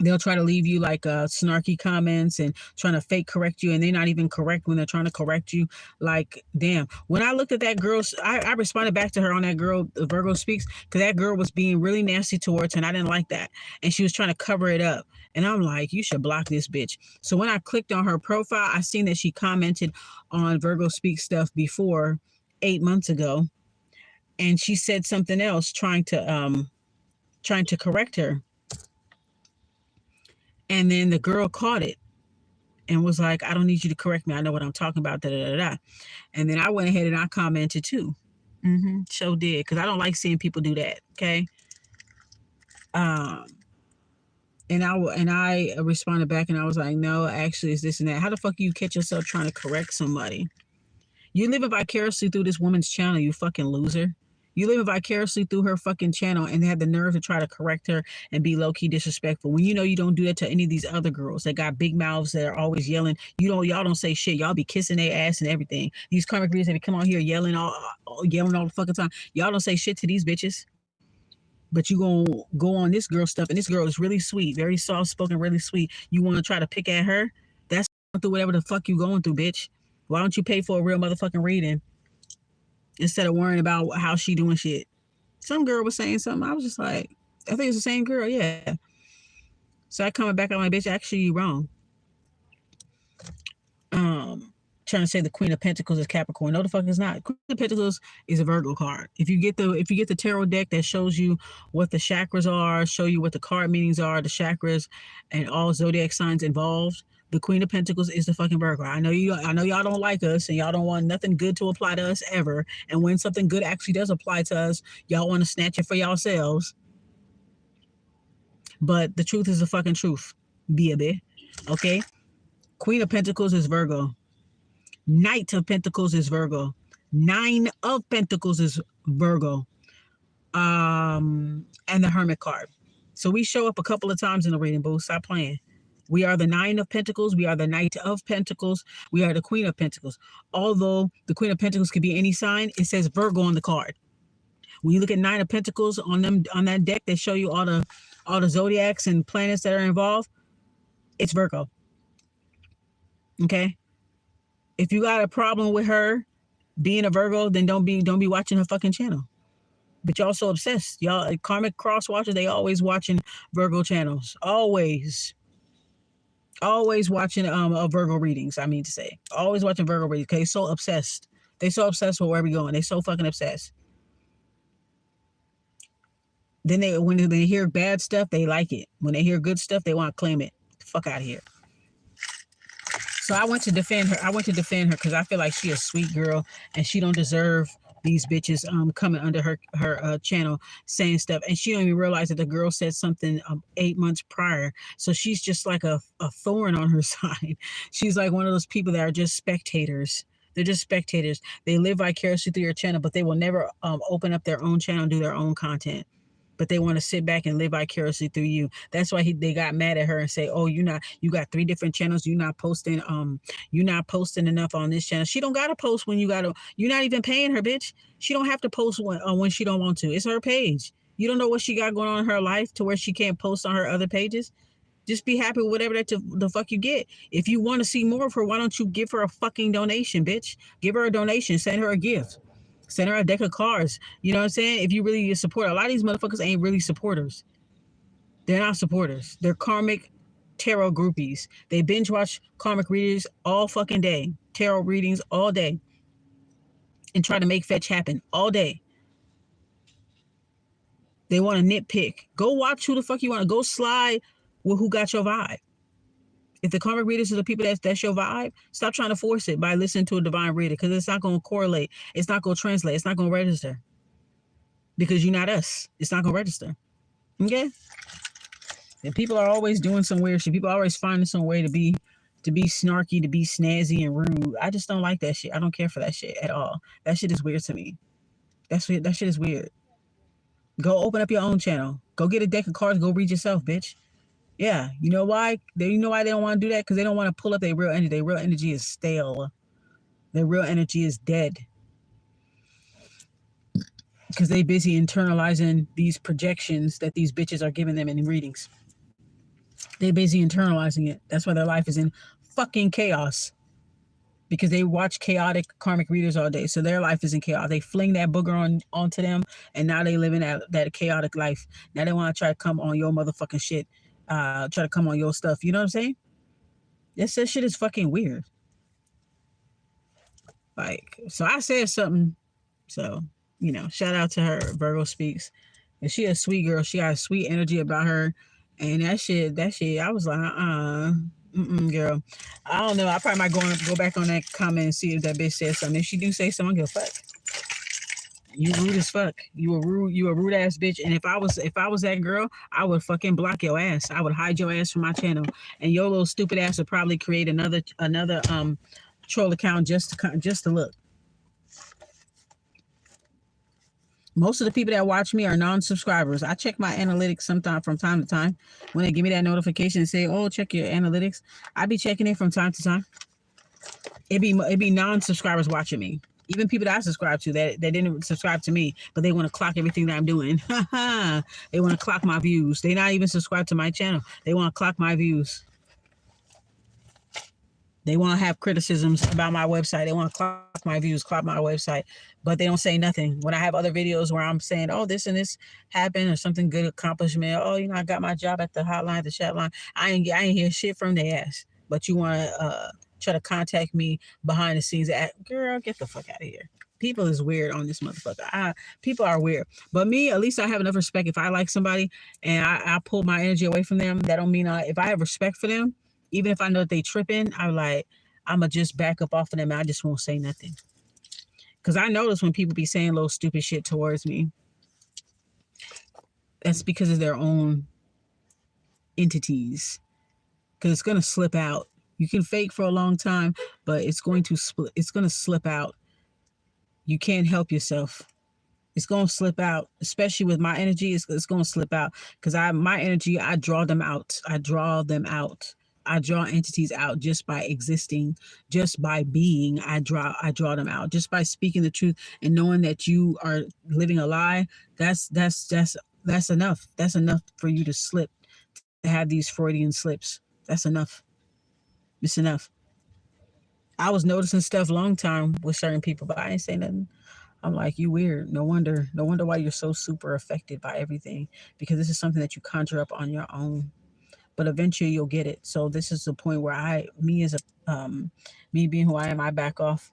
They'll try to leave you like snarky comments and trying to fake correct you, and they're not even correct when they're trying to correct you. Like, damn. When I looked at that girl, I responded back to her on that girl, Virgo Speaks, because that girl was being really nasty towards her, and I didn't like that. And she was trying to cover it up. And I'm like, you should block this bitch. So when I clicked on her profile, I seen that she commented on Virgo Speaks stuff before 8 months ago, and she said something else trying to correct her. And then the girl caught it and was like, I don't need you to correct me. I know what I'm talking about. Da, da, da, da. And then I went ahead and I commented too. So did, because I don't like seeing people do that. Okay. And I responded back and I was like, no, actually it's this and that. How the fuck you catch yourself trying to correct somebody? You living vicariously through this woman's channel, you fucking loser. You living vicariously through her fucking channel and have the nerve to try to correct her and be low-key disrespectful. When you know you don't do that to any of these other girls that got big mouths that are always yelling. Y'all don't say shit. Y'all be kissing their ass and everything. These comic readers that be come on here yelling all the fucking time. Y'all don't say shit to these bitches. But you gonna go on this girl stuff, and this girl is really sweet, very soft spoken, really sweet. You want to try to pick at her? That's through whatever the fuck you going through, bitch. Why don't you pay for a real motherfucking reading instead of worrying about how she doing shit? Some girl was saying something. I was just like, I think it's the same girl, yeah. So I coming back on my bitch. Actually, you wrong. Trying to say the Queen of Pentacles is Capricorn. No, the fuck is not. Queen of Pentacles is a Virgo card. If you get the tarot deck that shows you what the chakras are, show you what the card meanings are, the chakras, and all zodiac signs involved, the Queen of Pentacles is the fucking Virgo. I know y'all don't like us and y'all don't want nothing good to apply to us ever. And when something good actually does apply to us, y'all want to snatch it for yourselves. But the truth is the fucking truth, baby. Okay? Queen of Pentacles is Virgo. Knight of Pentacles is Virgo. Nine of Pentacles is Virgo. And the Hermit card. So we show up a couple of times in the reading, boo. Stop playing. We are the Nine of Pentacles. We are the Knight of Pentacles. We are the Queen of Pentacles. Although the Queen of Pentacles could be any sign, it says Virgo on the card. When you look at Nine of Pentacles on that deck, they show you all the zodiacs and planets that are involved. It's Virgo. Okay? If you got a problem with her being a Virgo, then don't be watching her fucking channel. But y'all so obsessed. Y'all karmic cross watchers, they always watching Virgo channels. Always watching Virgo readings, I mean to say. Always watching Virgo readings because they're so obsessed. They so obsessed with where we going. They so fucking obsessed. Then when they hear bad stuff, they like it. When they hear good stuff, they want to claim it. Get the fuck out of here. So I went to defend her. Because I feel like she a sweet girl and she don't deserve these bitches coming under her channel saying stuff. And she don't even realize that the girl said something 8 months prior. So she's just like a thorn on her side. She's like one of those people that are just spectators. They're just spectators. They live vicariously through your channel, but they will never open up their own channel and do their own content. But they want to sit back and live vicariously through you. That's why they got mad at her and say, "Oh, you got 3 different channels. You're not posting enough on this channel." She don't gotta post when you're not even paying her, bitch. She don't have to post when she don't want to. It's her page. You don't know what she got going on in her life to where she can't post on her other pages. Just be happy with whatever the fuck you get. If you want to see more of her, why don't you give her a fucking donation, bitch? Give her a donation. Send her a gift. Send her a deck of cards. You know what I'm saying? If you really support, a lot of these motherfuckers ain't really supporters. They're not supporters. They're karmic tarot groupies. They binge watch karmic readers all fucking day. Tarot readings all day. And try to make fetch happen all day. They want to nitpick. Go watch who the fuck you want to. Go slide with who got your vibe. If the karmic readers are the people that's your vibe, stop trying to force it by listening to a divine reader because it's not going to correlate. It's not going to translate. It's not going to register. Because you're not us. It's not going to register. Okay? And people are always doing some weird shit. People are always finding some way to be snarky, to be snazzy and rude. I just don't like that shit. I don't care for that shit at all. That shit is weird to me. That shit is weird. Go open up your own channel. Go get a deck of cards. Go read yourself, bitch. Yeah, you know why? You know why they don't want to do that? Because they don't want to pull up their real energy. Their real energy is stale. Their real energy is dead. Because they busy internalizing these projections that these bitches are giving them in readings. They busy internalizing it. That's why their life is in fucking chaos. Because they watch chaotic karmic readers all day. So their life is in chaos. They fling that booger onto them, and now they live in that chaotic life. Now they want to try to come on your motherfucking shit. Try to come on your stuff. You know what I'm saying? This shit is fucking weird. Like, so I said something. So, shout out to her, Virgo Speaks. And she a sweet girl. She got a sweet energy about her. And that shit, I was like, girl. I don't know. I probably might go back on that comment and see if that bitch says something. If she do say something, I give a fuck. You rude as fuck. You a rude ass bitch. And if I was that girl, I would fucking block your ass. I would hide your ass from my channel. And your little stupid ass would probably create another troll account just to look. Most of the people that watch me are non-subscribers. I check my analytics from time to time. When they give me that notification and say, "Oh, check your analytics," I be checking it from time to time. It be non-subscribers watching me. Even people that I subscribe to that didn't subscribe to me, but they want to clock everything that I'm doing. They want to clock my views. They not even subscribed to my channel. They want to clock my views. They want to have criticisms about my website. They want to clock my views, clock my website, but they don't say nothing. When I have other videos where I'm saying, "Oh, this and this happened," or something good accomplishment. "Oh, I got my job at the hotline, the chat line." I ain't hear shit from their ass. But you want to try to contact me behind the scenes? Girl, get the fuck out of here. People is weird on this motherfucker. People are weird. But me, at least I have enough respect. If I like somebody and I pull my energy away from them, that don't mean if I have respect for them, even if I know that they tripping, I'm going to just back up off of them and I just won't say nothing. Because I notice when people be saying little stupid shit towards me, that's because of their own entities. Because it's going to slip out. You can fake for a long time, but it's going to slip out. You can't help yourself. It's going to slip out, especially with my energy. It's going to slip out because my energy, I draw them out. I draw entities out just by existing, just by being. I draw them out just by speaking the truth and knowing that you are living a lie. That's enough. That's enough for you to slip, to have these Freudian slips. That's enough. It's enough. I was noticing stuff long time with certain people, but I ain't say nothing. I'm like, you weird. No wonder why you're so super affected by everything, because this is something that you conjure up on your own. But eventually you'll get it. So this is the point where me being who I am, I back off.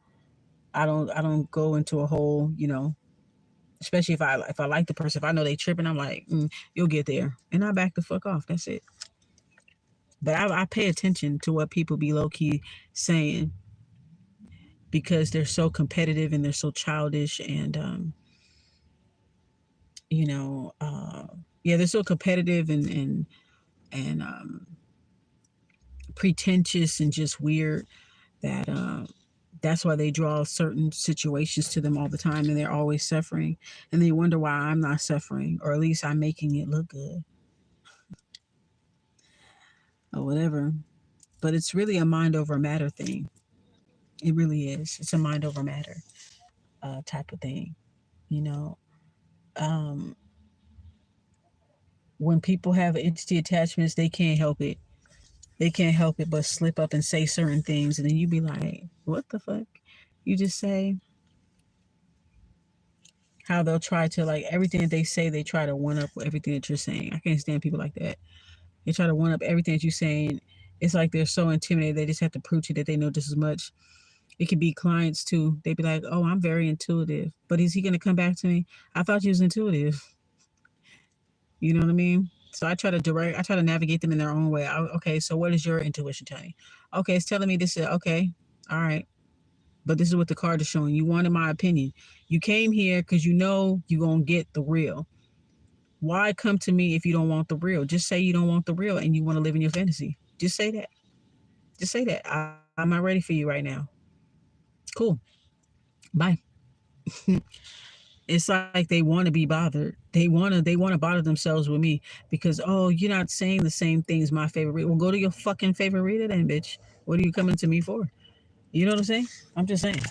I don't go into a whole, especially if I like the person, if I know they tripping, I'm like, you'll get there. And I back the fuck off. That's it. But I pay attention to what people be low key saying, because they're so competitive and they're so childish and they're so competitive and pretentious and just weird that that's why they draw certain situations to them all the time, and they're always suffering, and they wonder why I'm not suffering, or at least I'm making it look good or whatever. But it's really a mind over matter thing. It really is. It's a mind over matter type of thing. When people have entity attachments, they can't help it. They can't help it but slip up and say certain things, and then you be like, what the fuck? You just say how they'll try to, like, everything that they say, they try to one up everything that you're saying. I can't stand people like that. They try to one up everything that you're saying. It's like they're so intimidated, they just have to prove to you that they know just as much. It could be clients too. They'd be like, "Oh, I'm very intuitive," but is he going to come back to me? I thought you was intuitive. You know what I mean? So I try to navigate them in their own way. Okay, so what is your intuition telling me? Okay, it's telling me this. Okay, all right. But this is what the card is showing. You wanted my opinion. You came here because you know you're going to get the real. Why come to me if you don't want the real? Just say you don't want the real and you want to live in your fantasy. Just say that. Just say that. I'm not ready for you right now. Cool. Bye. It's like they want to be bothered. They want to bother themselves with me because, oh, you're not saying the same things my favorite reader. Well, go to your fucking favorite reader then, bitch. What are you coming to me for? You know what I'm saying? I'm just saying.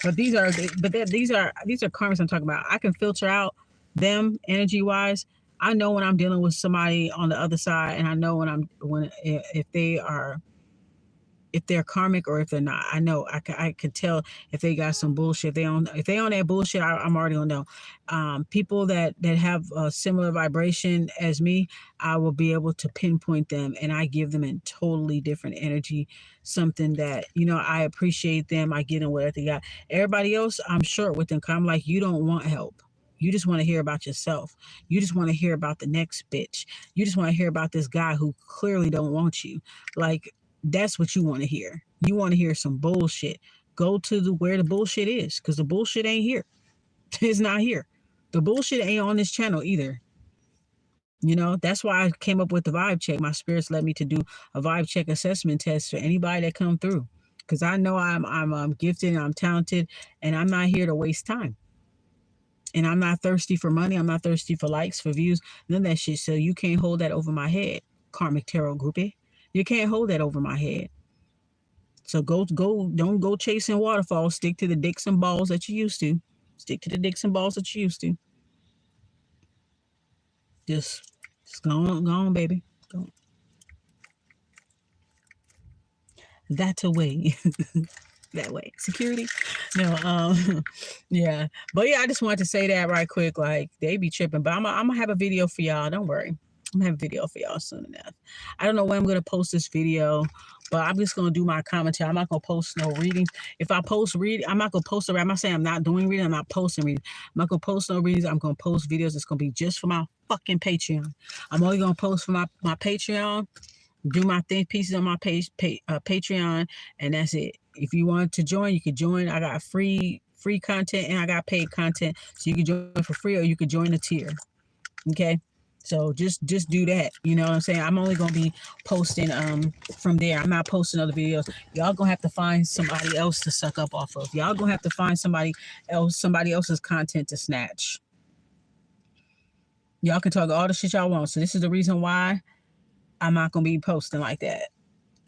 But these are karmas I'm talking about. I can filter out them energy wise. I know when I'm dealing with somebody on the other side, and I know when if they are, if they're karmic or if they're not. I know I could tell if they got some bullshit. If they on that bullshit, I'm already gonna know. People that have a similar vibration as me, I will be able to pinpoint them, and I give them a totally different energy. Something that, I appreciate them. I get them whatever they got. Everybody else, I'm short with them. 'Cause I'm like, you don't want help. You just want to hear about yourself. You just want to hear about the next bitch. You just want to hear about this guy who clearly don't want you. Like, that's what you want to hear. You want to hear some bullshit. Go to where the bullshit is, because the bullshit ain't here. It's not here. The bullshit ain't on this channel either. That's why I came up with the vibe check. My spirits led me to do a vibe check assessment test for anybody that come through, because I know I'm gifted and I'm talented, and I'm not here to waste time. And I'm not thirsty for money. I'm not thirsty for likes, for views, none of that shit. So you can't hold that over my head, karmic tarot groupie. You can't hold that over my head. So don't go chasing waterfalls. Stick to the dicks and balls that you used to. Stick to the dicks and balls that you used to. Just go on, baby. Go on. That away. That way. Security. No, yeah. But yeah, I just wanted to say that right quick. Like, they be tripping. But I'm gonna have a video for y'all. Don't worry. I'm gonna have a video for y'all soon enough. I don't know when I'm gonna post this video, but I'm just gonna do my commentary. I'm not gonna post no readings. If I post I'm not gonna post it. I'm not saying I'm not doing reading. I'm not posting readings. I'm not gonna post no readings. I'm gonna post videos. It's gonna be just for my fucking Patreon. I'm only gonna post for my Patreon. Do my think pieces on my Patreon, and that's it. If you want to join, you can join. I got free content and I got paid content, so you can join for free or you can join a tier. Okay, so just do that. You know what I'm saying? I'm only gonna be posting from there. I'm not posting other videos. Y'all gonna have to find somebody else to suck up off of. Y'all gonna have to find somebody else's content to snatch. Y'all can talk all the shit y'all want. So this is the reason why I'm not gonna be posting like that.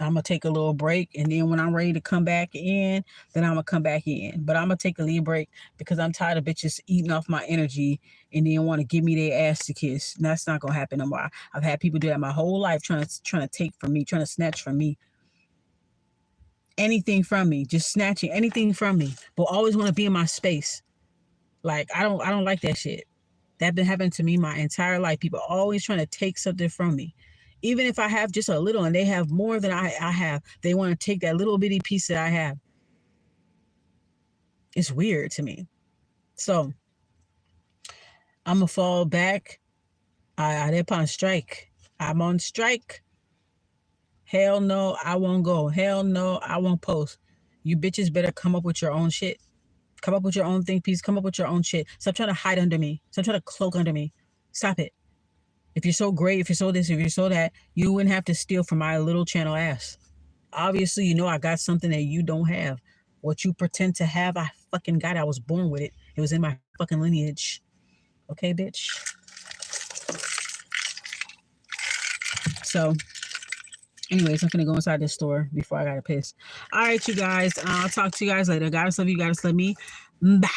I'm gonna take a little break, and then when I'm ready to come back in, then I'm gonna come back in. But I'm gonna take a little break because I'm tired of bitches eating off my energy and then want to give me their ass to kiss. And that's not gonna happen no more. I've had people do that my whole life, trying to take from me, trying to snatch from me. Anything from me, just snatching anything from me, but always want to be in my space. Like, I don't like that shit. That been happening to me my entire life. People always trying to take something from me. Even if I have just a little and they have more than I have, they want to take that little bitty piece that I have. It's weird to me. So I'm going to fall back. They're on strike. I'm on strike. Hell no, I won't go. Hell no, I won't post. You bitches better come up with your own shit. Come up with your own think piece. Come up with your own shit. Stop trying to hide under me. Stop trying to cloak under me. Stop it. If you're so great, if you're so this, if you're so that, you wouldn't have to steal from my little channel ass. Obviously, you know I got something that you don't have. What you pretend to have, I fucking got it. I was born with it. It was in my fucking lineage. Okay, bitch? So, anyways, I'm gonna go inside this store before I gotta piss. All right, you guys. I'll talk to you guys later. Gotta love you. Gotta love me. Bye.